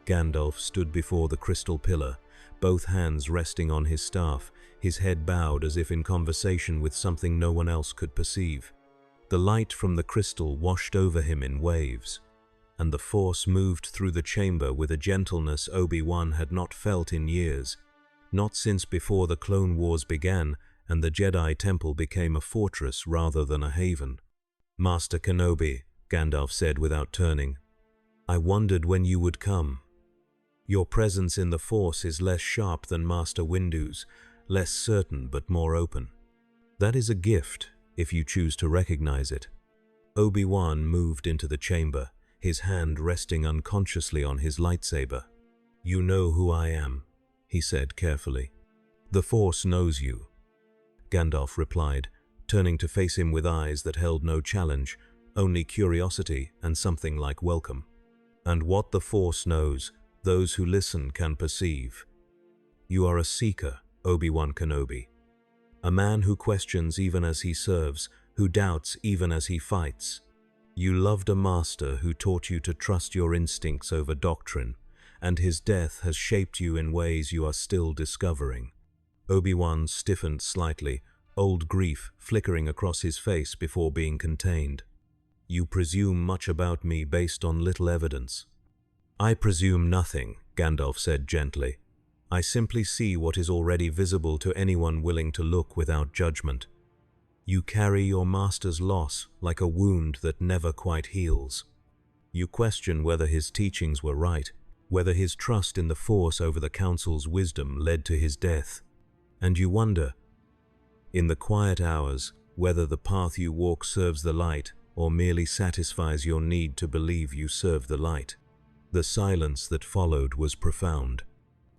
Gandalf stood before the crystal pillar, both hands resting on his staff, his head bowed as if in conversation with something no one else could perceive. The light from the crystal washed over him in waves, and the Force moved through the chamber with a gentleness Obi-Wan had not felt in years, not since before the Clone Wars began and the Jedi Temple became a fortress rather than a haven. Master Kenobi, Gandalf said without turning, I wondered when you would come. Your presence in the Force is less sharp than Master Windu's, less certain but more open. That is a gift, if you choose to recognize it. Obi-Wan moved into the chamber, his hand resting unconsciously on his lightsaber. You know who I am, he said carefully. The Force knows you, Gandalf replied, turning to face him with eyes that held no challenge, only curiosity and something like welcome. And what the Force knows, those who listen can perceive. You are a seeker, Obi-Wan Kenobi. A man who questions even as he serves, who doubts even as he fights. You loved a master who taught you to trust your instincts over doctrine, and his death has shaped you in ways you are still discovering. Obi-Wan stiffened slightly, old grief flickering across his face before being contained. You presume much about me based on little evidence. I presume nothing, Gandalf said gently. I simply see what is already visible to anyone willing to look without judgment. You carry your master's loss like a wound that never quite heals. You question whether his teachings were right, whether his trust in the Force over the Council's wisdom led to his death. And you wonder, in the quiet hours, whether the path you walk serves the light or merely satisfies your need to believe you serve the light. The silence that followed was profound.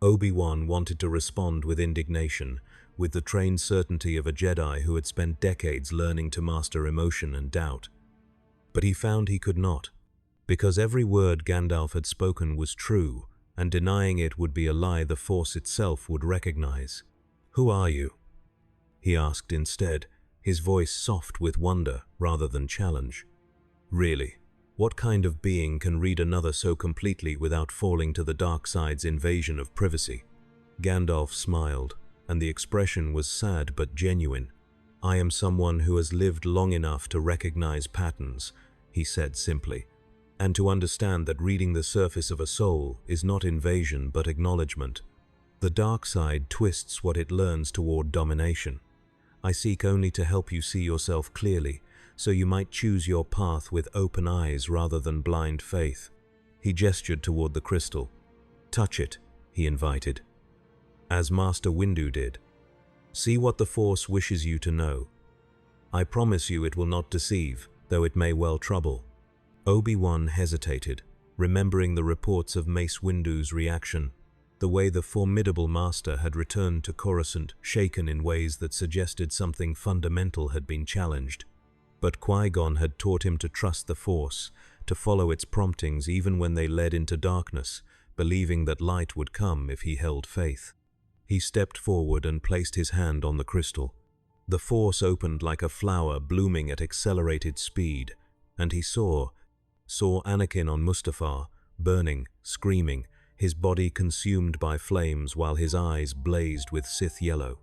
Obi-Wan wanted to respond with indignation, with the trained certainty of a Jedi who had spent decades learning to master emotion and doubt. But he found he could not, because every word Gandalf had spoken was true, and denying it would be a lie the Force itself would recognize. Who are you? He asked instead, his voice soft with wonder rather than challenge. Really, what kind of being can read another so completely without falling to the dark side's invasion of privacy? Gandalf smiled, and the expression was sad but genuine. I am someone who has lived long enough to recognize patterns, he said simply, and to understand that reading the surface of a soul is not invasion but acknowledgement. The dark side twists what it learns toward domination. I seek only to help you see yourself clearly, so you might choose your path with open eyes rather than blind faith. He gestured toward the crystal. Touch it, he invited, as Master Windu did. See what the Force wishes you to know. I promise you it will not deceive, though it may well trouble. Obi-Wan hesitated, remembering the reports of Mace Windu's reaction, the way the formidable master had returned to Coruscant shaken in ways that suggested something fundamental had been challenged. But Qui-Gon had taught him to trust the Force, to follow its promptings even when they led into darkness, believing that light would come if he held faith. He stepped forward and placed his hand on the crystal. The Force opened like a flower blooming at accelerated speed, and he saw Anakin on Mustafar, burning, screaming, his body consumed by flames while his eyes blazed with Sith yellow.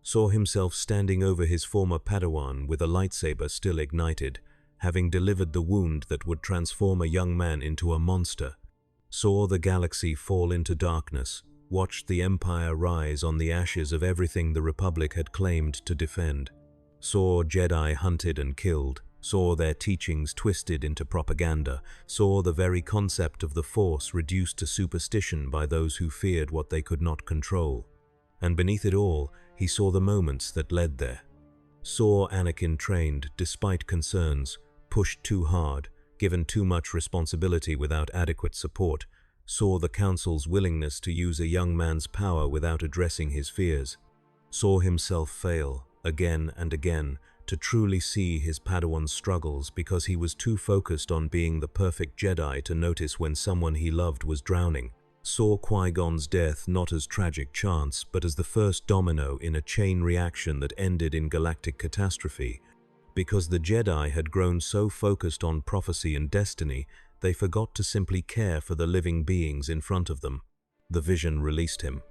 Saw himself standing over his former Padawan with a lightsaber still ignited, having delivered the wound that would transform a young man into a monster. Saw the galaxy fall into darkness, watched the Empire rise on the ashes of everything the Republic had claimed to defend. Saw Jedi hunted and killed, saw their teachings twisted into propaganda, saw the very concept of the Force reduced to superstition by those who feared what they could not control. And beneath it all, he saw the moments that led there. Saw Anakin trained despite concerns, pushed too hard, given too much responsibility without adequate support, saw the Council's willingness to use a young man's power without addressing his fears, saw himself fail, again and again, to truly see his Padawan's struggles because he was too focused on being the perfect Jedi to notice when someone he loved was drowning, saw Qui-Gon's death not as tragic chance but as the first domino in a chain reaction that ended in galactic catastrophe. Because the Jedi had grown so focused on prophecy and destiny, they forgot to simply care for the living beings in front of them. The vision released him.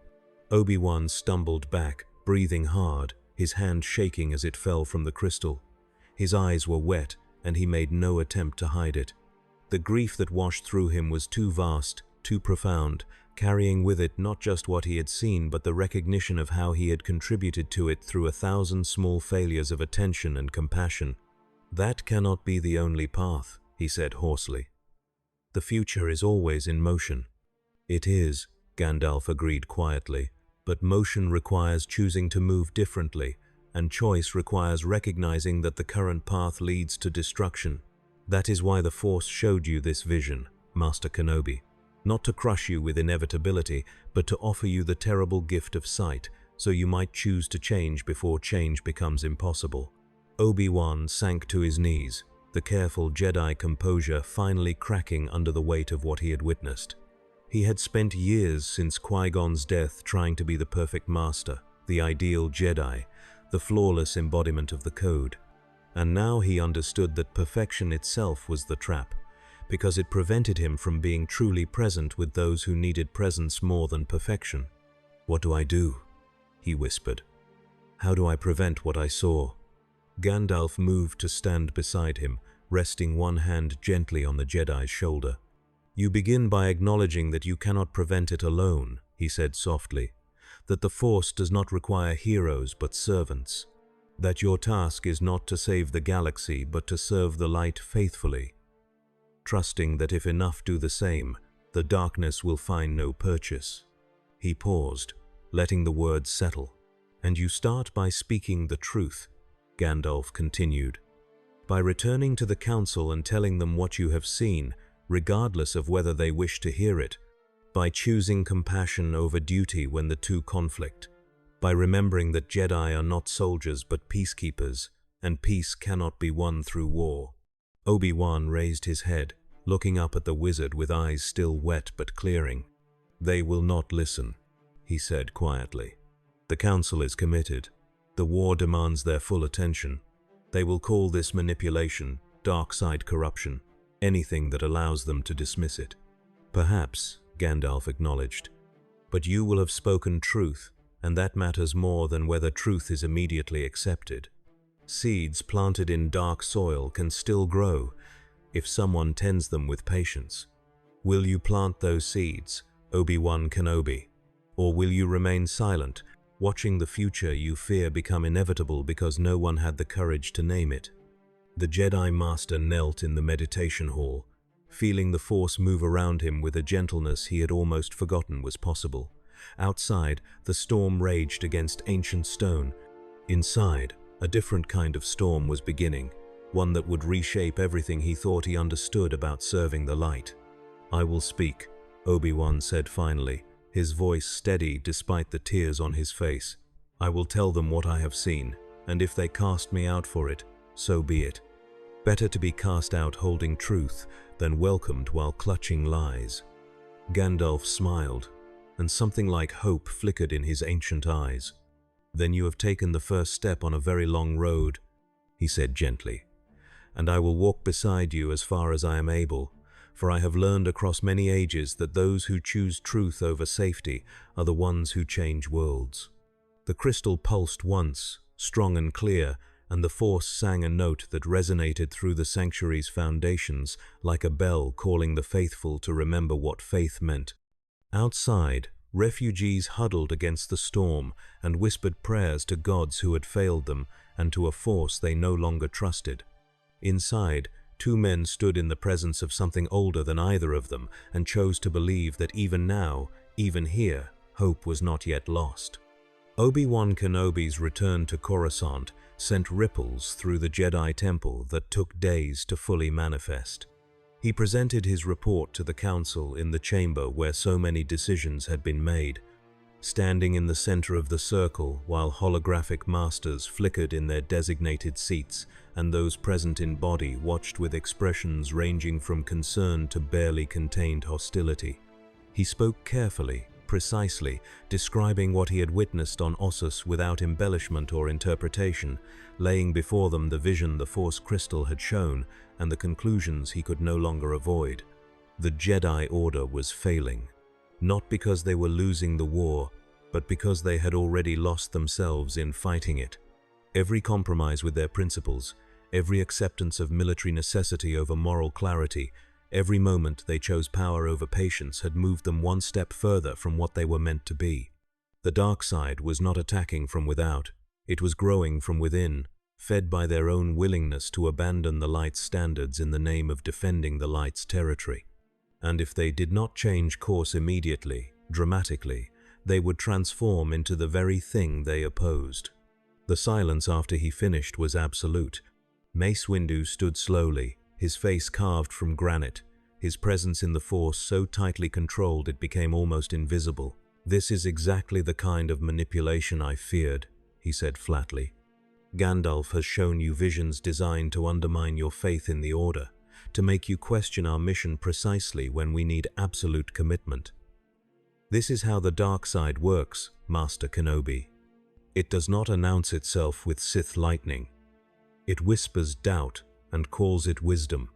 Obi-Wan stumbled back, breathing hard, his hand shaking as it fell from the crystal. His eyes were wet, and he made no attempt to hide it. The grief that washed through him was too vast, too profound, carrying with it not just what he had seen but the recognition of how he had contributed to it through 1,000 small failures of attention and compassion. "That cannot be the only path," he said hoarsely. "The future is always in motion." "It is," Gandalf agreed quietly, "but motion requires choosing to move differently, and choice requires recognizing that the current path leads to destruction. That is why the Force showed you this vision, Master Kenobi. Not to crush you with inevitability, but to offer you the terrible gift of sight, so you might choose to change before change becomes impossible." Obi-Wan sank to his knees, the careful Jedi composure finally cracking under the weight of what he had witnessed. He had spent years since Qui-Gon's death trying to be the perfect master, the ideal Jedi, the flawless embodiment of the code. And now he understood that perfection itself was the trap, because it prevented him from being truly present with those who needed presence more than perfection. "What do I do?" he whispered. "How do I prevent what I saw?" Gandalf moved to stand beside him, resting one hand gently on the Jedi's shoulder. "You begin by acknowledging that you cannot prevent it alone," he said softly. "That the Force does not require heroes but servants. That your task is not to save the galaxy but to serve the light faithfully, trusting that if enough do the same, the darkness will find no purchase." He paused, letting the words settle. "And you start by speaking the truth," Gandalf continued. "By returning to the Council and telling them what you have seen, regardless of whether they wish to hear it. By choosing compassion over duty when the two conflict. By remembering that Jedi are not soldiers but peacekeepers, and peace cannot be won through war." Obi-Wan raised his head, looking up at the wizard with eyes still wet but clearing. "They will not listen," he said quietly. "The Council is committed. The war demands their full attention. They will call this manipulation, dark side corruption, anything that allows them to dismiss it." "Perhaps," Gandalf acknowledged. "But you will have spoken truth, and that matters more than whether truth is immediately accepted. Seeds planted in dark soil can still grow if someone tends them with patience. Will you plant those seeds, Obi-Wan Kenobi? Or will you remain silent, watching the future you fear become inevitable because no one had the courage to name it?" The Jedi Master knelt in the meditation hall, feeling the Force move around him with a gentleness he had almost forgotten was possible. Outside, the storm raged against ancient stone. Inside, a different kind of storm was beginning, one that would reshape everything he thought he understood about serving the light. "I will speak," Obi-Wan said finally, his voice steady despite the tears on his face. "I will tell them what I have seen, and if they cast me out for it, so be it. Better to be cast out holding truth than welcomed while clutching lies." Gandalf smiled, and something like hope flickered in his ancient eyes. "Then you have taken the first step on a very long road," he said gently, "and I will walk beside you as far as I am able, for I have learned across many ages that those who choose truth over safety are the ones who change worlds." The crystal pulsed once, strong and clear, and the Force sang a note that resonated through the sanctuary's foundations like a bell calling the faithful to remember what faith meant. Outside, refugees huddled against the storm and whispered prayers to gods who had failed them and to a force they no longer trusted. Inside, two men stood in the presence of something older than either of them and chose to believe that even now, even here, hope was not yet lost. Obi-Wan Kenobi's return to Coruscant sent ripples through the Jedi Temple that took days to fully manifest. He presented his report to the Council in the chamber where so many decisions had been made. Standing in the center of the circle while holographic masters flickered in their designated seats and those present in body watched with expressions ranging from concern to barely contained hostility. He spoke carefully, precisely, describing what he had witnessed on Ossus without embellishment or interpretation, laying before them the vision the Force crystal had shown and the conclusions he could no longer avoid. The Jedi Order was failing, not because they were losing the war, but because they had already lost themselves in fighting it. Every compromise with their principles, every acceptance of military necessity over moral clarity, every moment they chose power over patience had moved them one step further from what they were meant to be. The dark side was not attacking from without, it was growing from within, fed by their own willingness to abandon the light's standards in the name of defending the light's territory. And if they did not change course immediately, dramatically, they would transform into the very thing they opposed. The silence after he finished was absolute. Mace Windu stood slowly, his face carved from granite, his presence in the Force so tightly controlled it became almost invisible. "This is exactly the kind of manipulation I feared," he said flatly. "Gandalf has shown you visions designed to undermine your faith in the Order, to make you question our mission precisely when we need absolute commitment. This is how the dark side works, Master Kenobi. It does not announce itself with Sith lightning. It whispers doubt and calls it wisdom."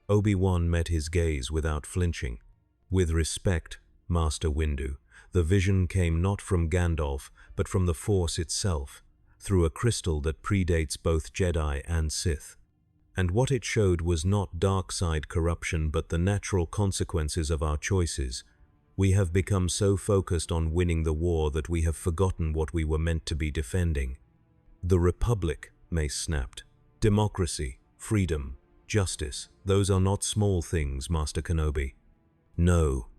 Obi-Wan met his gaze without flinching. "With respect, Master Windu, the vision came not from Gandalf, but from the Force itself, through a crystal that predates both Jedi and Sith. And what it showed was not dark side corruption but the natural consequences of our choices. We have become so focused on winning the war that we have forgotten what we were meant to be defending. The Republic," Mace snapped. "Democracy, freedom, justice, those are not small things, Master Kenobi." "No,"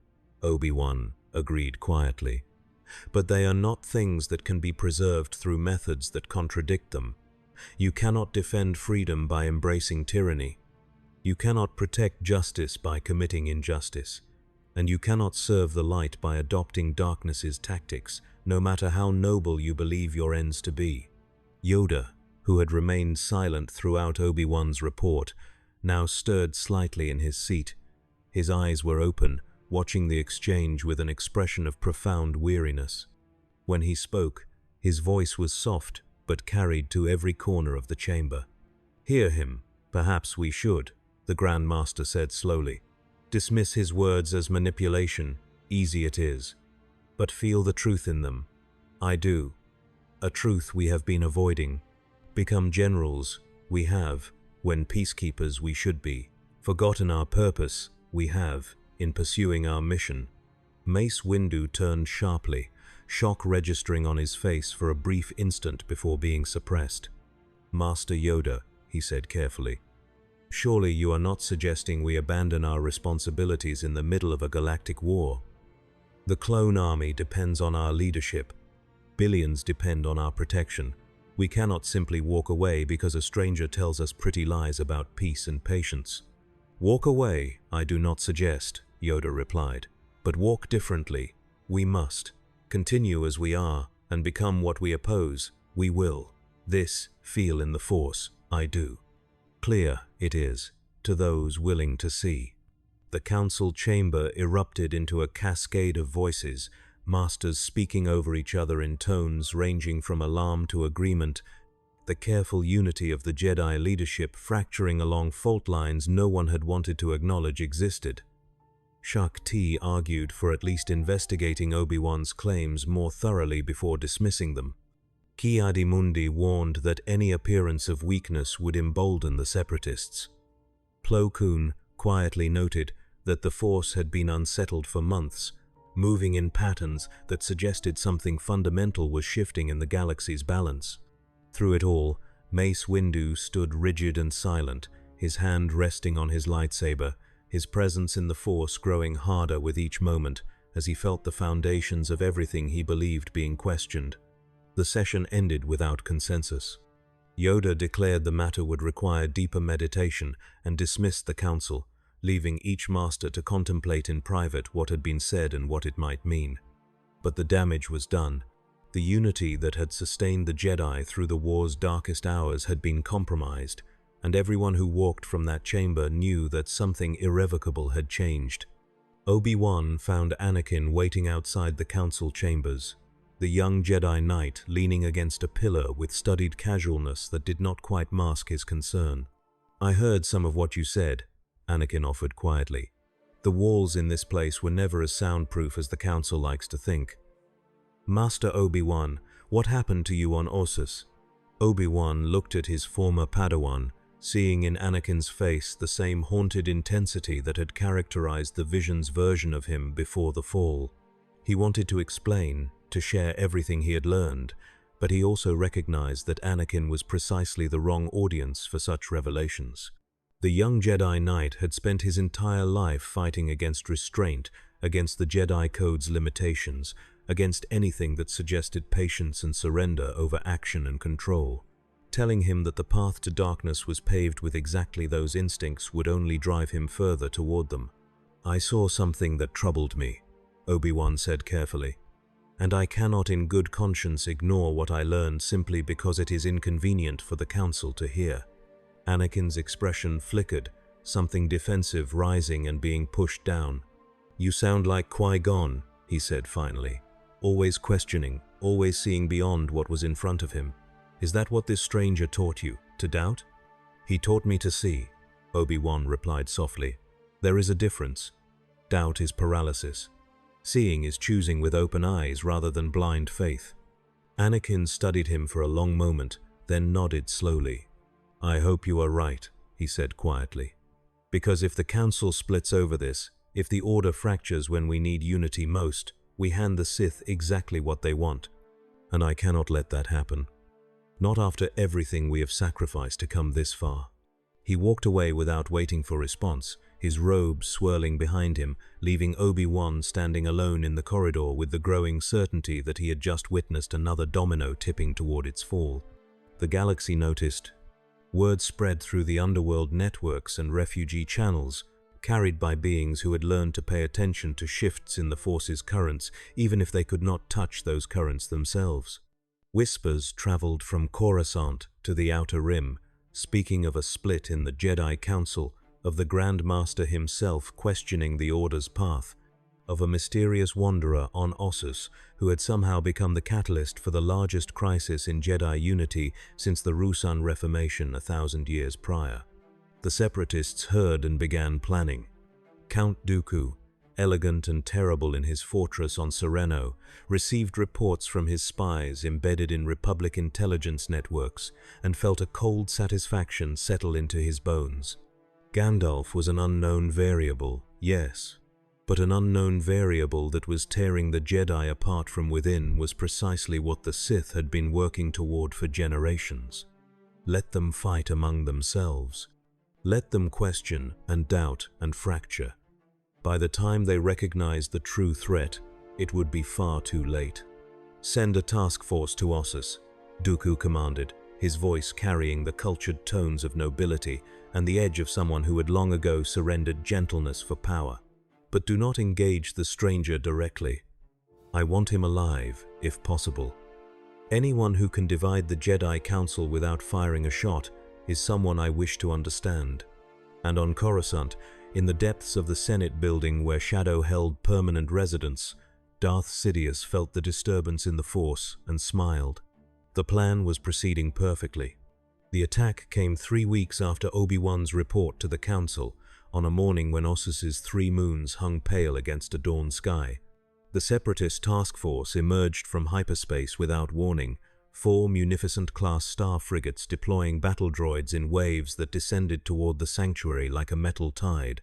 Obi-Wan agreed quietly. "But they are not things that can be preserved through methods that contradict them. You cannot defend freedom by embracing tyranny. You cannot protect justice by committing injustice. And you cannot serve the light by adopting darkness's tactics, no matter how noble you believe your ends to be." Yoda, who had remained silent throughout Obi-Wan's report, now stirred slightly in his seat. His eyes were open, watching the exchange with an expression of profound weariness. When he spoke, his voice was soft, but carried to every corner of the chamber. "Hear him, perhaps we should," the Grand Master said slowly. "Dismiss his words as manipulation, easy it is. But feel the truth in them. I do. A truth we have been avoiding. Become generals, we have, when peacekeepers we should be. Forgotten our purpose, we have, in pursuing our mission." Mace Windu turned sharply, shock registering on his face for a brief instant before being suppressed. "Master Yoda," he said carefully, "surely you are not suggesting we abandon our responsibilities in the middle of a galactic war? The clone army depends on our leadership. Billions depend on our protection. We cannot simply walk away because a stranger tells us pretty lies about peace and patience." "Walk away, I do not suggest," Yoda replied. "But walk differently. We must. Continue as we are, and become what we oppose. We will. This, feel in the Force, I do." Clear, it is, to those willing to see. The council chamber erupted into a cascade of voices, masters speaking over each other in tones ranging from alarm to agreement, the careful unity of the Jedi leadership fracturing along fault lines no one had wanted to acknowledge existed. Shakti argued for at least investigating Obi-Wan's claims more thoroughly before dismissing them. Ki-Adi-Mundi warned that any appearance of weakness would embolden the separatists. Plo Koon quietly noted that the Force had been unsettled for months, moving in patterns that suggested something fundamental was shifting in the galaxy's balance. Through it all, Mace Windu stood rigid and silent, his hand resting on his lightsaber, his presence in the Force growing harder with each moment as he felt the foundations of everything he believed being questioned. The session ended without consensus. Yoda declared the matter would require deeper meditation and dismissed the council, leaving each master to contemplate in private what had been said and what it might mean. But the damage was done. The unity that had sustained the Jedi through the war's darkest hours had been compromised, and everyone who walked from that chamber knew that something irrevocable had changed. Obi-Wan found Anakin waiting outside the council chambers, the young Jedi Knight leaning against a pillar with studied casualness that did not quite mask his concern. "I heard some of what you said," Anakin offered quietly. "The walls in this place were never as soundproof as the council likes to think." "Master Obi-Wan, what happened to you on Ossus?" Obi-Wan looked at his former Padawan, seeing in Anakin's face the same haunted intensity that had characterized the Vision's version of him before the fall. He wanted to explain, to share everything he had learned, but he also recognized that Anakin was precisely the wrong audience for such revelations. The young Jedi Knight had spent his entire life fighting against restraint, against the Jedi Code's limitations, against anything that suggested patience and surrender over action and control. Telling him that the path to darkness was paved with exactly those instincts would only drive him further toward them. "I saw something that troubled me," Obi-Wan said carefully, "and I cannot in good conscience ignore what I learned simply because it is inconvenient for the council to hear." Anakin's expression flickered, something defensive rising and being pushed down. "You sound like Qui-Gon," he said finally, "always questioning, always seeing beyond what was in front of him. Is that what this stranger taught you, to doubt?" "He taught me to see," Obi-Wan replied softly. "There is a difference. Doubt is paralysis. Seeing is choosing with open eyes rather than blind faith." Anakin studied him for a long moment, then nodded slowly. "I hope you are right," he said quietly. "Because if the council splits over this, if the Order fractures when we need unity most, we hand the Sith exactly what they want. And I cannot let that happen. Not after everything we have sacrificed to come this far." He walked away without waiting for response, his robe swirling behind him, leaving Obi-Wan standing alone in the corridor with the growing certainty that he had just witnessed another domino tipping toward its fall. The galaxy noticed. Word spread through the underworld networks and refugee channels, carried by beings who had learned to pay attention to shifts in the Force's currents, even if they could not touch those currents themselves. Whispers traveled from Coruscant to the Outer Rim, speaking of a split in the Jedi Council, of the Grand Master himself questioning the Order's path, of a mysterious wanderer on Ossus who had somehow become the catalyst for the largest crisis in Jedi unity since the Ruusan Reformation 1,000 years prior. The Separatists heard and began planning. Count Dooku, elegant and terrible in his fortress on Sereno, received reports from his spies embedded in Republic intelligence networks and felt a cold satisfaction settle into his bones. Gandalf was an unknown variable, yes, but an unknown variable that was tearing the Jedi apart from within was precisely what the Sith had been working toward for generations. Let them fight among themselves. Let them question and doubt and fracture. By the time they recognized the true threat, it would be far too late. "Send a task force to Ossus," Dooku commanded, his voice carrying the cultured tones of nobility and the edge of someone who had long ago surrendered gentleness for power. "But do not engage the stranger directly. I want him alive, if possible. Anyone who can divide the Jedi Council without firing a shot is someone I wish to understand." And on Coruscant, in the depths of the Senate building where Shadow held permanent residence, Darth Sidious felt the disturbance in the Force and smiled. The plan was proceeding perfectly. The attack came 3 weeks after Obi-Wan's report to the Council, on a morning when Ossus's 3 moons hung pale against a dawn sky. The Separatist task force emerged from hyperspace without warning, 4 Munificent-class star frigates deploying battle droids in waves that descended toward the sanctuary like a metal tide.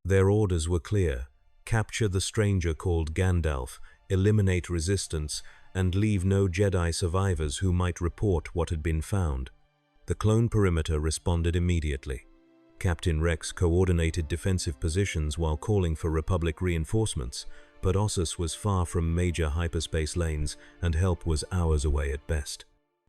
Their orders were clear: capture the stranger called Gandalf, eliminate resistance, and leave no Jedi survivors who might report what had been found. The clone perimeter responded immediately. Captain Rex coordinated defensive positions while calling for Republic reinforcements, but Ossus was far from major hyperspace lanes and help was hours away at best.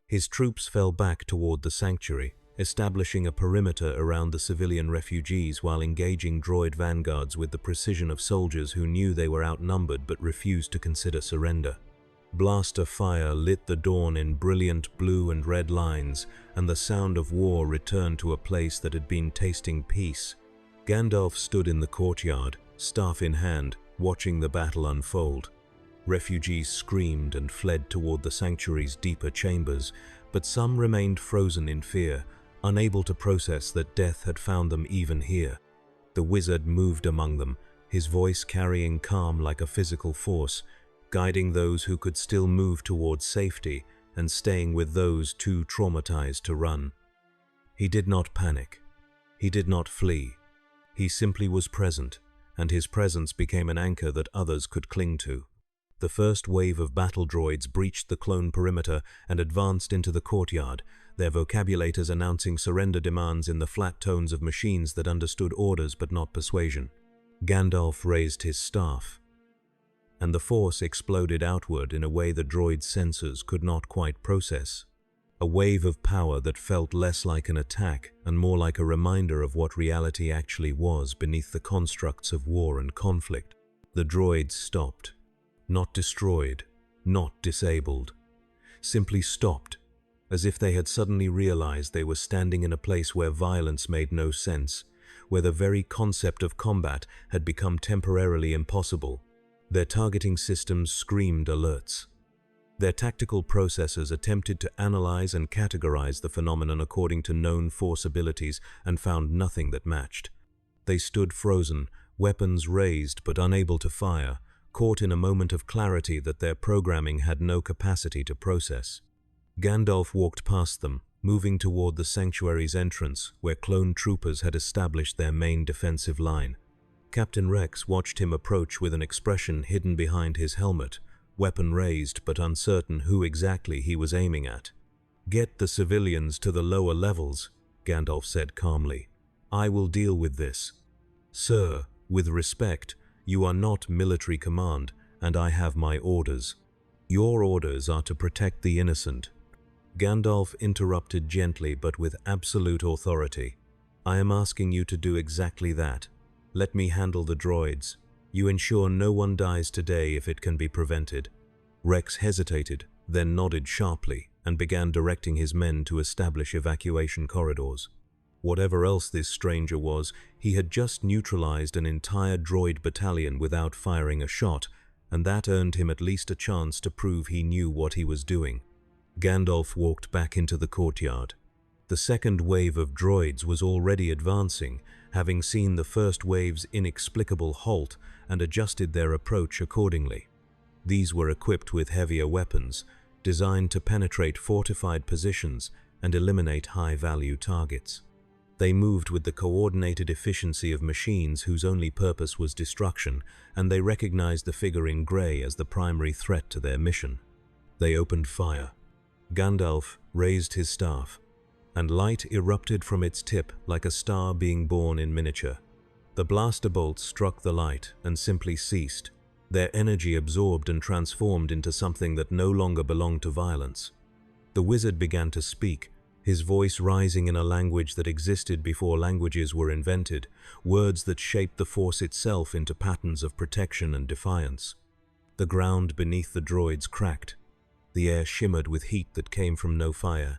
His troops fell back toward the sanctuary, establishing a perimeter around the civilian refugees while engaging droid vanguards with the precision of soldiers who knew they were outnumbered but refused to consider surrender. Blaster fire lit the dawn in brilliant blue and red lines, and the sound of war returned to a place that had been tasting peace. Gandalf stood in the courtyard, staff in hand, watching the battle unfold. Refugees screamed and fled toward the sanctuary's deeper chambers, but some remained frozen in fear, unable to process that death had found them even here. The wizard moved among them, his voice carrying calm like a physical force, guiding those who could still move towards safety and staying with those too traumatized to run. He did not panic. He did not flee. He simply was present, and his presence became an anchor that others could cling to. The first wave of battle droids breached the clone perimeter and advanced into the courtyard, their vocabulators announcing surrender demands in the flat tones of machines that understood orders but not persuasion. Gandalf raised his staff, and the force exploded outward in a way the droid's sensors could not quite process. A wave of power that felt less like an attack and more like a reminder of what reality actually was beneath the constructs of war and conflict. The droids stopped. Not destroyed, not disabled. Simply stopped, as if they had suddenly realized they were standing in a place where violence made no sense, where the very concept of combat had become temporarily impossible. Their targeting systems screamed alerts. Their tactical processors attempted to analyze and categorize the phenomenon according to known force abilities and found nothing that matched. They stood frozen, weapons raised but unable to fire, caught in a moment of clarity that their programming had no capacity to process. Gandalf walked past them, moving toward the sanctuary's entrance, where clone troopers had established their main defensive line. Captain Rex watched him approach with an expression hidden behind his helmet, weapon raised but uncertain who exactly he was aiming at. "Get the civilians to the lower levels," Gandalf said calmly. "I will deal with this. Sir, with respect, you are not military command, and I have my orders. Your orders are to protect the innocent." Gandalf interrupted gently but with absolute authority. "I am asking you to do exactly that. Let me handle the droids. You ensure no one dies today if it can be prevented." Rex hesitated, then nodded sharply and began directing his men to establish evacuation corridors. Whatever else this stranger was, he had just neutralized an entire droid battalion without firing a shot, and that earned him at least a chance to prove he knew what he was doing. Gandalf walked back into the courtyard. The second wave of droids was already advancing, having seen the first wave's inexplicable halt and adjusted their approach accordingly. These were equipped with heavier weapons, designed to penetrate fortified positions and eliminate high-value targets. They moved with the coordinated efficiency of machines whose only purpose was destruction, and they recognized the figure in grey as the primary threat to their mission. They opened fire. Gandalf raised his staff, and light erupted from its tip like a star being born in miniature. The blaster bolts struck the light and simply ceased, their energy absorbed and transformed into something that no longer belonged to violence. The wizard began to speak, his voice rising in a language that existed before languages were invented, words that shaped the Force itself into patterns of protection and defiance. The ground beneath the droids cracked. The air shimmered with heat that came from no fire.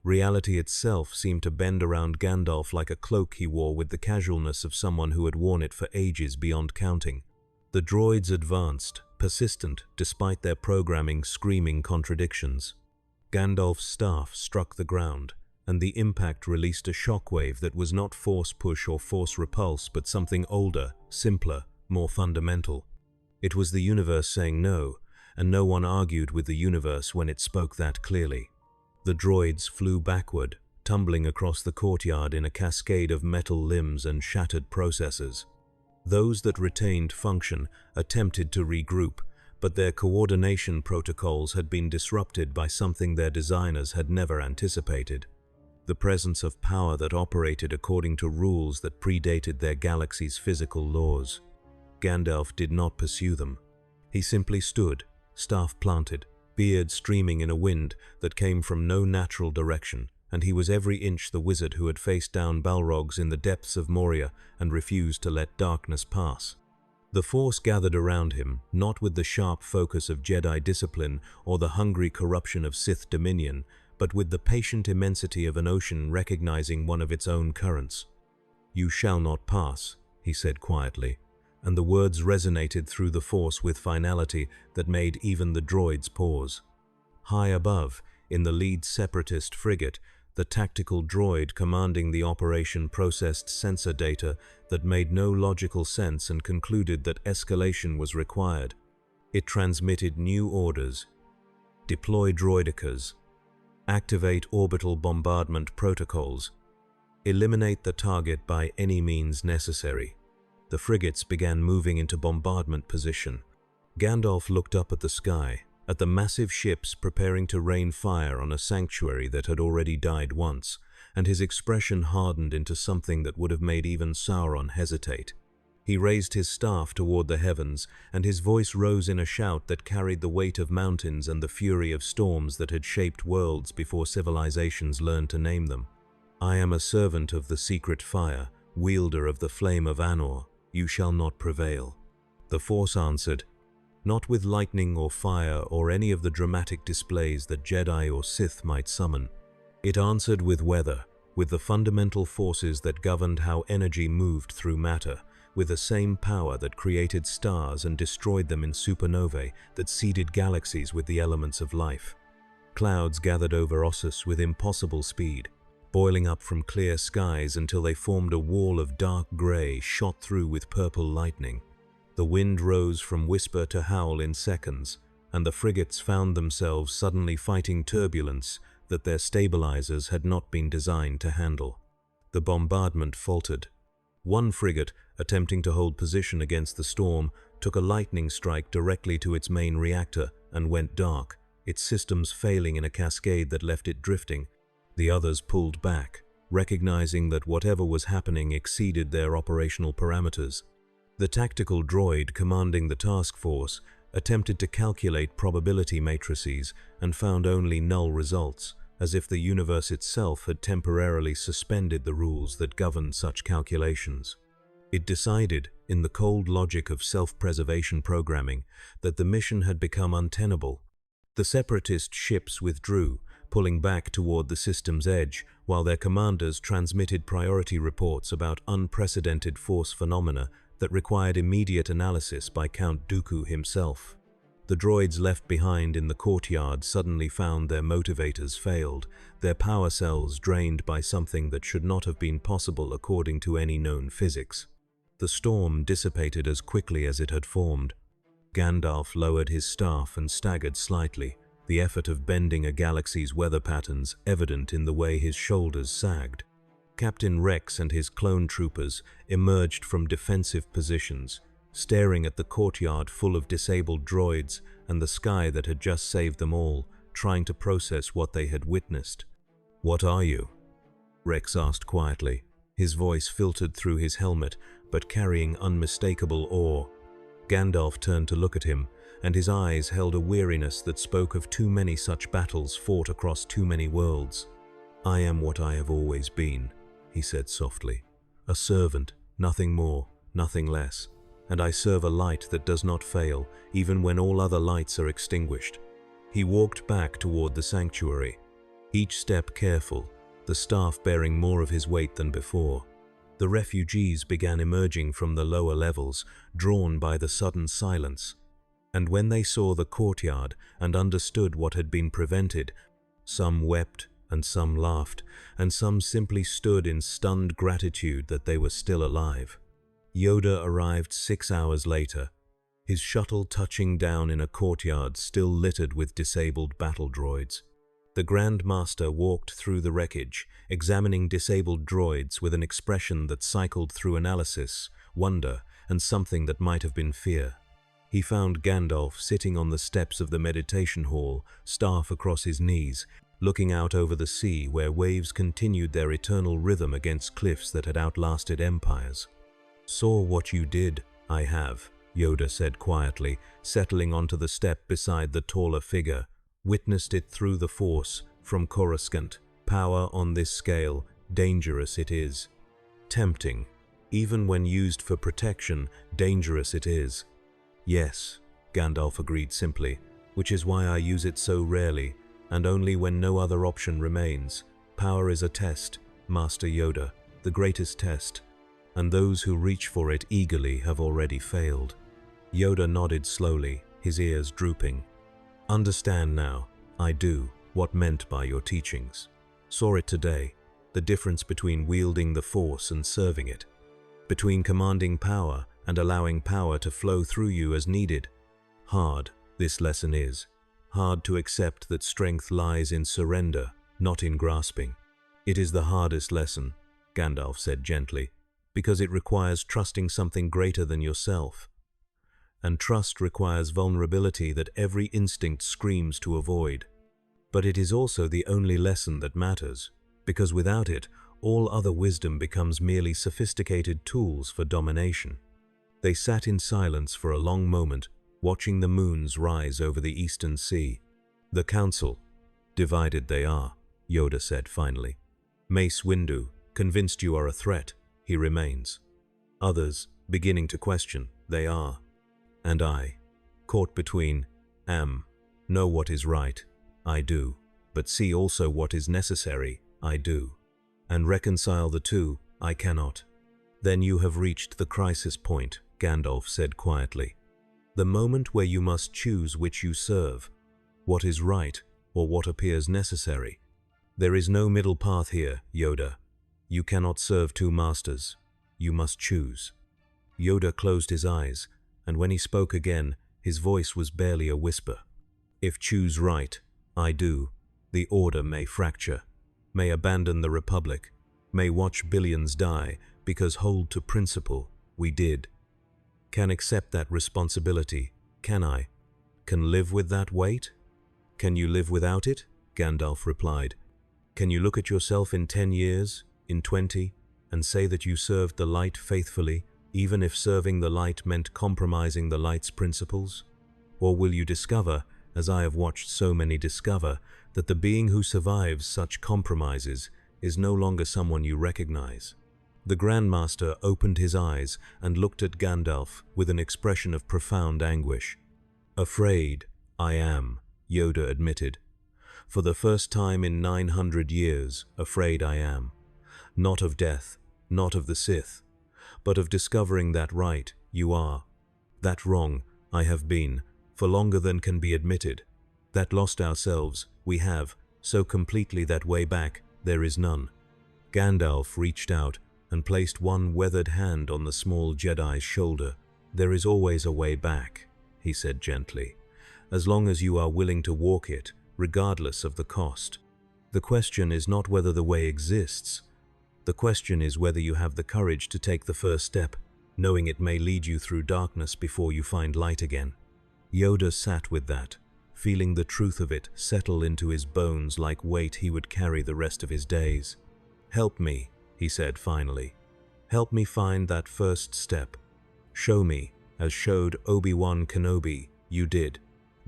Reality itself seemed to bend around Gandalf like a cloak he wore with the casualness of someone who had worn it for ages beyond counting. The droids advanced, persistent despite their programming screaming contradictions. Gandalf's staff struck the ground, and the impact released a shockwave that was not force push or force repulse but something older, simpler, more fundamental. It was the universe saying no, and no one argued with the universe when it spoke that clearly. The droids flew backward, tumbling across the courtyard in a cascade of metal limbs and shattered processors. Those that retained function attempted to regroup, but their coordination protocols had been disrupted by something their designers had never anticipated. the presence of power that operated according to rules that predated their galaxy's physical laws. Gandalf did not pursue them. He simply stood, staff planted, beard streaming in a wind that came from no natural direction, and he was every inch the wizard who had faced down Balrogs in the depths of Moria and refused to let darkness pass. The Force gathered around him, not with the sharp focus of Jedi discipline or the hungry corruption of Sith dominion, but with the patient immensity of an ocean recognizing one of its own currents. "You shall not pass," he said quietly, and the words resonated through the Force with finality that made even the droids pause. High above, in the lead separatist frigate, the tactical droid commanding the operation processed sensor data that made no logical sense and concluded that escalation was required. It transmitted new orders: deploy droidicas, activate orbital bombardment protocols, eliminate the target by any means necessary. The frigates began moving into bombardment position. Gandalf looked up at the sky, at the massive ships preparing to rain fire on a sanctuary that had already died once, and his expression hardened into something that would have made even Sauron hesitate. He raised his staff toward the heavens, and his voice rose in a shout that carried the weight of mountains and the fury of storms that had shaped worlds before civilizations learned to name them. "I am a servant of the secret fire, wielder of the flame of Anor. You shall not prevail." The Force answered, not with lightning or fire or any of the dramatic displays that Jedi or Sith might summon. It answered with weather, with the fundamental forces that governed how energy moved through matter, with the same power that created stars and destroyed them in supernovae that seeded galaxies with the elements of life. Clouds gathered over Ossus with impossible speed, boiling up from clear skies until they formed a wall of dark gray shot through with purple lightning. The wind rose from whisper to howl in seconds, and the frigates found themselves suddenly fighting turbulence that their stabilizers had not been designed to handle. The bombardment faltered. One frigate, attempting to hold position against the storm, took a lightning strike directly to its main reactor and went dark, its systems failing in a cascade that left it drifting. The others pulled back, recognizing that whatever was happening exceeded their operational parameters. The tactical droid commanding the task force attempted to calculate probability matrices and found only null results, as if the universe itself had temporarily suspended the rules that governed such calculations. It decided, in the cold logic of self-preservation programming, that the mission had become untenable. The separatist ships withdrew, pulling back toward the system's edge, while their commanders transmitted priority reports about unprecedented Force phenomena that required immediate analysis by Count Dooku himself. The droids left behind in the courtyard suddenly found their motivators failed, their power cells drained by something that should not have been possible according to any known physics. The storm dissipated as quickly as it had formed. Gandalf lowered his staff and staggered slightly, the effort of bending a galaxy's weather patterns evident in the way his shoulders sagged. Captain Rex and his clone troopers emerged from defensive positions, staring at the courtyard full of disabled droids and the sky that had just saved them all, trying to process what they had witnessed. "What are you?" Rex asked quietly, his voice filtered through his helmet, but carrying unmistakable awe. Gandalf turned to look at him, and his eyes held a weariness that spoke of too many such battles fought across too many worlds. "I am what I have always been," he said softly. "A servant, nothing more, nothing less. And I serve a light that does not fail, even when all other lights are extinguished." He walked back toward the sanctuary, each step careful, the staff bearing more of his weight than before. The refugees began emerging from the lower levels, drawn by the sudden silence. And when they saw the courtyard and understood what had been prevented, some wept and some laughed, and some simply stood in stunned gratitude that they were still alive. Yoda arrived 6 hours later, his shuttle touching down in a courtyard still littered with disabled battle droids. The Grand Master walked through the wreckage, examining disabled droids with an expression that cycled through analysis, wonder, and something that might have been fear. He found Gandalf sitting on the steps of the meditation hall, staff across his knees, looking out over the sea where waves continued their eternal rhythm against cliffs that had outlasted empires. "Saw what you did, I have," Yoda said quietly, settling onto the step beside the taller figure. "Witnessed it through the Force, from Coruscant. Power on this scale, dangerous it is. Tempting. Even when used for protection, dangerous it is." "Yes," Gandalf agreed simply, "which is why I use it so rarely, and only when no other option remains. Power is a test, Master Yoda, the greatest test, and those who reach for it eagerly have already failed." Yoda nodded slowly, his ears drooping. "Understand now, I do, what meant by your teachings. Saw it today, the difference between wielding the Force and serving it, between commanding power and allowing power to flow through you as needed. Hard, this lesson is. Hard to accept that strength lies in surrender, not in grasping. It is the hardest lesson," Gandalf said gently, "because it requires trusting something greater than yourself. And trust requires vulnerability that every instinct screams to avoid. But it is also the only lesson that matters, because without it, all other wisdom becomes merely sophisticated tools for domination." They sat in silence for a long moment, watching the moons rise over the eastern sea. "The Council, divided they are," Yoda said finally. "Mace Windu, convinced you are a threat, he remains. Others, beginning to question, they are. And I, caught between, am. Know what is right, I do, but see also what is necessary, I do. And reconcile the two, I cannot." "Then you have reached the crisis point," Gandalf said quietly. "The moment where you must choose which you serve, what is right or what appears necessary. There is no middle path here, Yoda. You cannot serve two masters. You must choose." Yoda closed his eyes, and when he spoke again, his voice was barely a whisper. "If choose right, I do, the Order may fracture, may abandon the Republic, may watch billions die, because hold to principle, we did. Can accept that responsibility, can I? Can live with that weight?" "Can you live without it?" Gandalf replied. "Can you look at yourself in 10 years, in 20, and say that you served the light faithfully, even if serving the light meant compromising the light's principles? Or will you discover, as I have watched so many discover, that the being who survives such compromises is no longer someone you recognize?" The Grand Master opened his eyes and looked at Gandalf with an expression of profound anguish. "Afraid, I am," Yoda admitted. "For the first time in 900 years, afraid I am. Not of death, not of the Sith, but of discovering that right, you are. That wrong, I have been, for longer than can be admitted. That lost ourselves, we have, so completely that way back, there is none." Gandalf reached out and placed one weathered hand on the small Jedi's shoulder. "There is always a way back," he said gently, "as long as you are willing to walk it, regardless of the cost. The question is not whether the way exists. The question is whether you have the courage to take the first step, knowing it may lead you through darkness before you find light again." Yoda sat with that, feeling the truth of it settle into his bones like weight he would carry the rest of his days. "Help me," he said finally. "Help me find that first step. Show me, as showed Obi-Wan Kenobi, you did.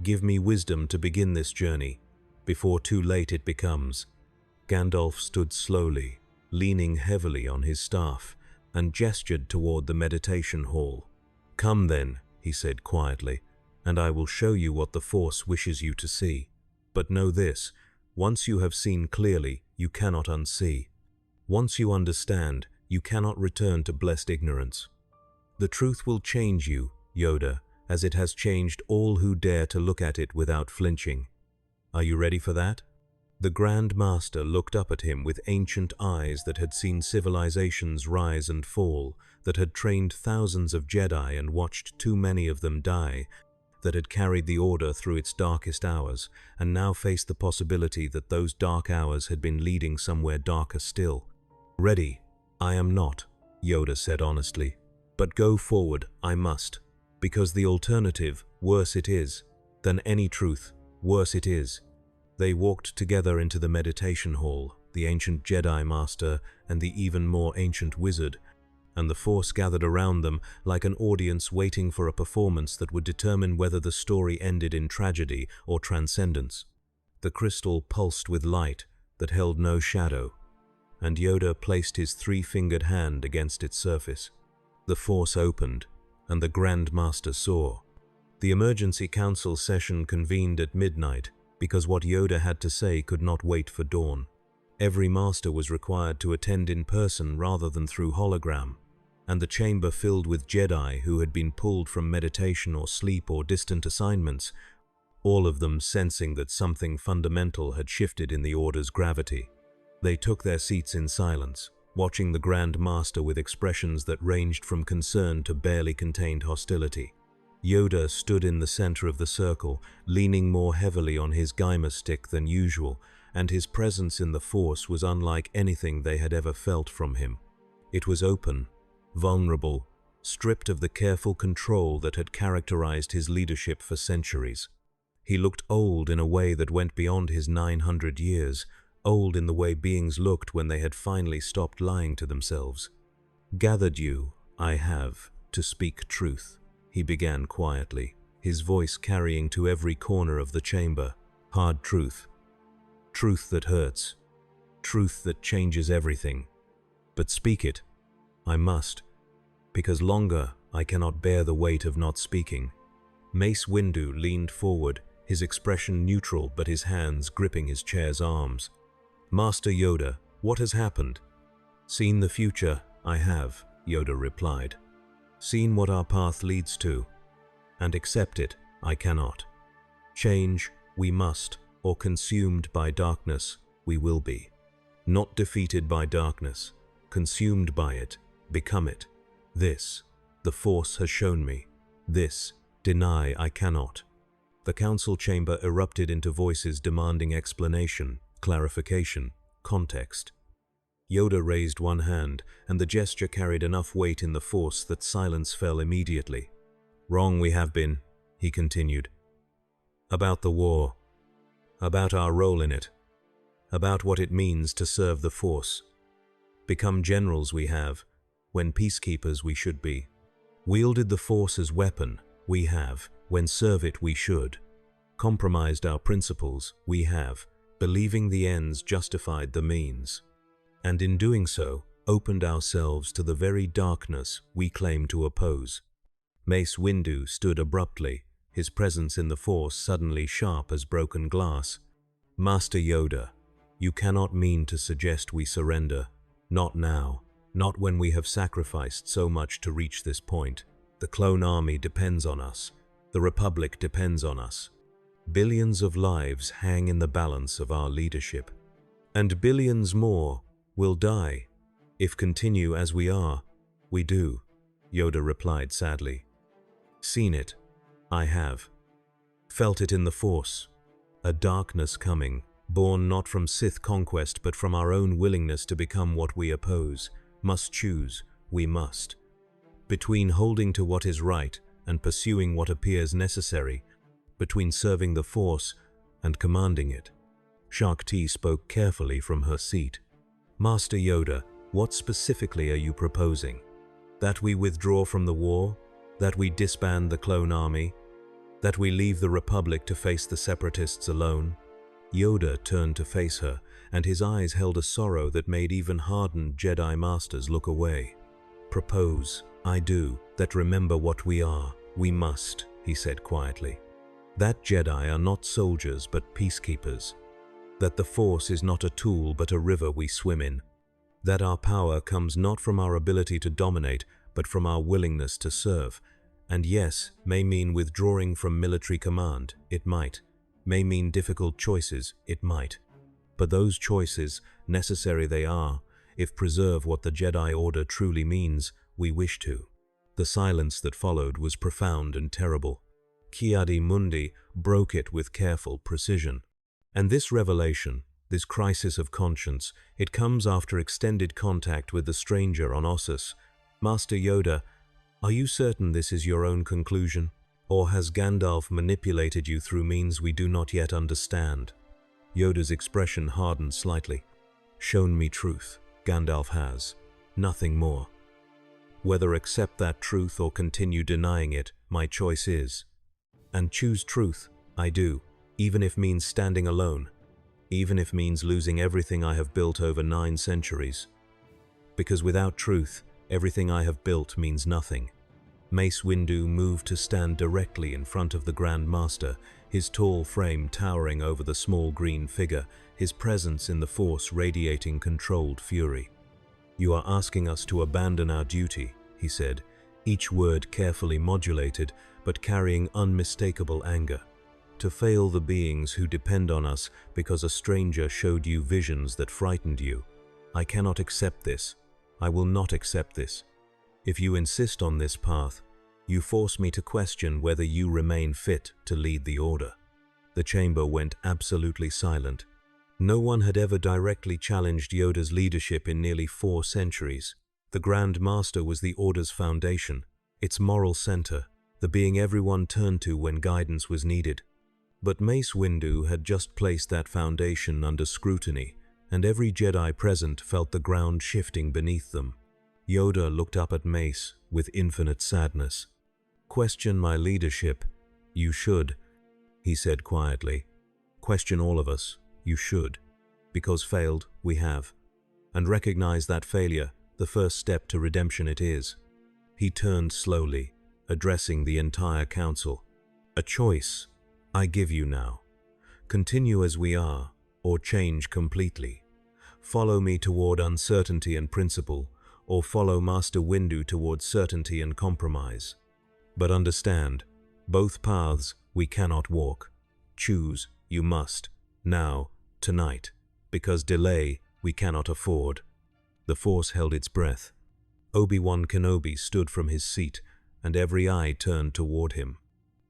Give me wisdom to begin this journey, before too late it becomes." Gandalf stood slowly, leaning heavily on his staff, and gestured toward the meditation hall. "Come then," he said quietly, "and I will show you what the Force wishes you to see. But know this, once you have seen clearly, you cannot unsee. Once you understand, you cannot return to blessed ignorance. The truth will change you, Yoda, as it has changed all who dare to look at it without flinching. Are you ready for that?" The Grand Master looked up at him with ancient eyes that had seen civilizations rise and fall, that had trained thousands of Jedi and watched too many of them die, that had carried the Order through its darkest hours, and now faced the possibility that those dark hours had been leading somewhere darker still. "Ready, I am not," Yoda said honestly. "But go forward, I must. Because the alternative, worse it is. Than any truth, worse it is. They walked together into the meditation hall, the ancient Jedi Master and the even more ancient wizard, and the Force gathered around them like an audience waiting for a performance that would determine whether the story ended in tragedy or transcendence. The crystal pulsed with light that held no shadow, and Yoda placed his three-fingered hand against its surface. The Force opened, and the Grand Master saw. The emergency council session convened at midnight because what Yoda had to say could not wait for dawn. Every master was required to attend in person rather than through hologram, and the chamber filled with Jedi who had been pulled from meditation or sleep or distant assignments, all of them sensing that something fundamental had shifted in the Order's gravity. They took their seats in silence, watching the Grand Master with expressions that ranged from concern to barely contained hostility. Yoda stood in the center of the circle, leaning more heavily on his Gaimer stick than usual, and his presence in the Force was unlike anything they had ever felt from him. It was open, vulnerable, stripped of the careful control that had characterized his leadership for centuries. He looked old in a way that went beyond his 900 years, old in the way beings looked when they had finally stopped lying to themselves. "Gathered you, I have, to speak truth," he began quietly, his voice carrying to every corner of the chamber. "Hard truth. Truth that hurts. Truth that changes everything. But speak it. I must, because longer I cannot bear the weight of not speaking." Mace Windu leaned forward, his expression neutral but his hands gripping his chair's arms. "Master Yoda, what has happened?" "Seen the future, I have," Yoda replied. "Seen what our path leads to. And accept it, I cannot. Change, we must, or consumed by darkness, we will be. Not defeated by darkness, consumed by it, become it. This, the Force has shown me. This, deny I cannot." The council chamber erupted into voices demanding explanation, clarification, context. Yoda raised one hand, and the gesture carried enough weight in the Force that silence fell immediately. "Wrong we have been," he continued. "About the war. About our role in it. About what it means to serve the Force. Become generals we have, when peacekeepers we should be. Wielded the Force as weapon, we have, when serve it we should. Compromised our principles, we have, believing the ends justified the means. And in doing so, opened ourselves to the very darkness we claim to oppose." Mace Windu stood abruptly, his presence in the Force suddenly sharp as broken glass. "Master Yoda, you cannot mean to suggest we surrender. Not now. Not when we have sacrificed so much to reach this point. The clone army depends on us. The Republic depends on us. Billions of lives hang in the balance of our leadership. And billions more will die. If continue as we are, we do," Yoda replied sadly. "Seen it. I have. Felt it in the Force. A darkness coming, born not from Sith conquest but from our own willingness to become what we oppose. Must choose, we must. Between holding to what is right and pursuing what appears necessary, between serving the Force and commanding it." Shakti spoke carefully from her seat. "Master Yoda, what specifically are you proposing? That we withdraw from the war? That we disband the clone army? That we leave the Republic to face the Separatists alone?" Yoda turned to face her, and his eyes held a sorrow that made even hardened Jedi Masters look away. "Propose, I do, that remember what we are. We must," he said quietly. "That Jedi are not soldiers but peacekeepers. That the Force is not a tool but a river we swim in. That our power comes not from our ability to dominate but from our willingness to serve. And yes, may mean withdrawing from military command, it might. May mean difficult choices, it might. But those choices, necessary they are, if preserve what the Jedi Order truly means, we wish to." The silence that followed was profound and terrible. Ki-Adi Mundi broke it with careful precision. And this revelation, this crisis of conscience, it comes after extended contact with the stranger on Ossus. "Master Yoda, are you certain this is your own conclusion? Or has Gandalf manipulated you through means we do not yet understand?" Yoda's expression hardened slightly. "Shown me truth. Gandalf has. Nothing more. Whether accept that truth or continue denying it, my choice is. And choose truth, I do, even if means standing alone, even if means losing everything I have built over 9 centuries. Because without truth, everything I have built means nothing." Mace Windu moved to stand directly in front of the Grand Master, his tall frame towering over the small green figure, his presence in the Force radiating controlled fury. "You are asking us to abandon our duty," he said, each word carefully modulated but carrying unmistakable anger. "To fail the beings who depend on us because a stranger showed you visions that frightened you. I cannot accept this. I will not accept this. If you insist on this path, you force me to question whether you remain fit to lead the Order." The chamber went absolutely silent. No one had ever directly challenged Yoda's leadership in nearly 4 centuries. The Grand Master was the Order's foundation, its moral center, the being everyone turned to when guidance was needed. But Mace Windu had just placed that foundation under scrutiny, and every Jedi present felt the ground shifting beneath them. Yoda looked up at Mace with infinite sadness. "Question my leadership? You should," he said quietly. "Question all of us. You should. Because failed, we have. And recognize that failure, the first step to redemption it is." He turned slowly, addressing the entire council. "A choice I give you now. Continue as we are, or change completely. Follow me toward uncertainty and principle, or follow Master Windu toward certainty and compromise. But understand, both paths we cannot walk. Choose, you must, now, tonight, because delay we cannot afford." The Force held its breath. Obi-Wan Kenobi stood from his seat, and every eye turned toward him.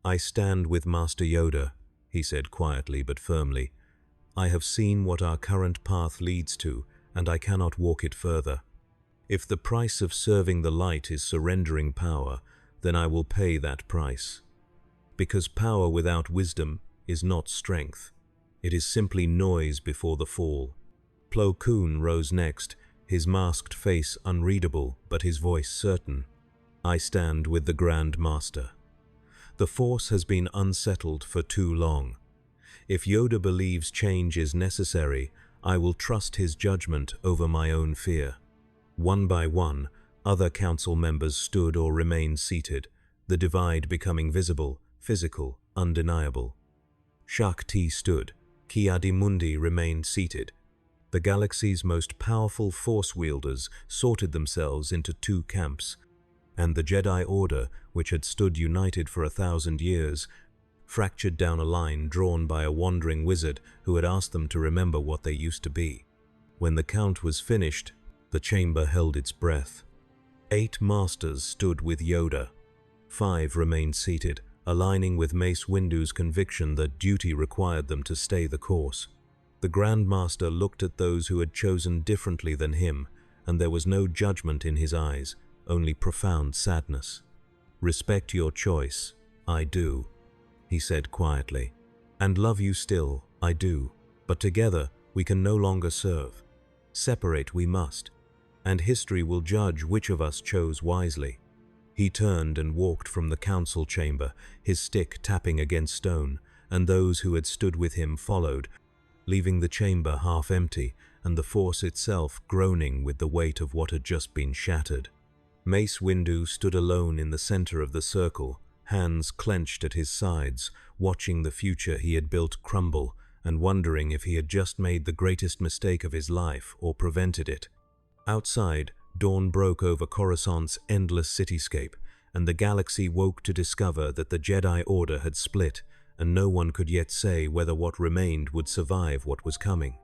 "I stand with Master Yoda," he said quietly but firmly. "I have seen what our current path leads to, and I cannot walk it further. If the price of serving the light is surrendering power, then I will pay that price. Because power without wisdom is not strength. It is simply noise before the fall." Plo Koon rose next, his masked face unreadable but his voice certain. "I stand with the Grand Master. The Force has been unsettled for too long. If Yoda believes change is necessary, I will trust his judgment over my own fear." One by one, other council members stood or remained seated, the divide becoming visible, physical, undeniable. Shakti stood. Ki-Adi-Mundi remained seated. The galaxy's most powerful Force wielders sorted themselves into 2 camps, and the Jedi Order, which had stood united for 1,000 years, fractured down a line drawn by a wandering wizard who had asked them to remember what they used to be. When the count was finished, the chamber held its breath. 8 masters stood with Yoda. 5 remained seated, aligning with Mace Windu's conviction that duty required them to stay the course. The Grand Master looked at those who had chosen differently than him, and there was no judgment in his eyes, only profound sadness. "Respect your choice, I do," he said quietly. "And love you still, I do. But together we can no longer serve. Separate we must, and history will judge which of us chose wisely." He turned and walked from the council chamber, his stick tapping against stone, and those who had stood with him followed, leaving the chamber half empty and the Force itself groaning with the weight of what had just been shattered. Mace Windu stood alone in the center of the circle, hands clenched at his sides, watching the future he had built crumble and wondering if he had just made the greatest mistake of his life or prevented it. Outside, dawn broke over Coruscant's endless cityscape, and the galaxy woke to discover that the Jedi Order had split, and no one could yet say whether what remained would survive what was coming.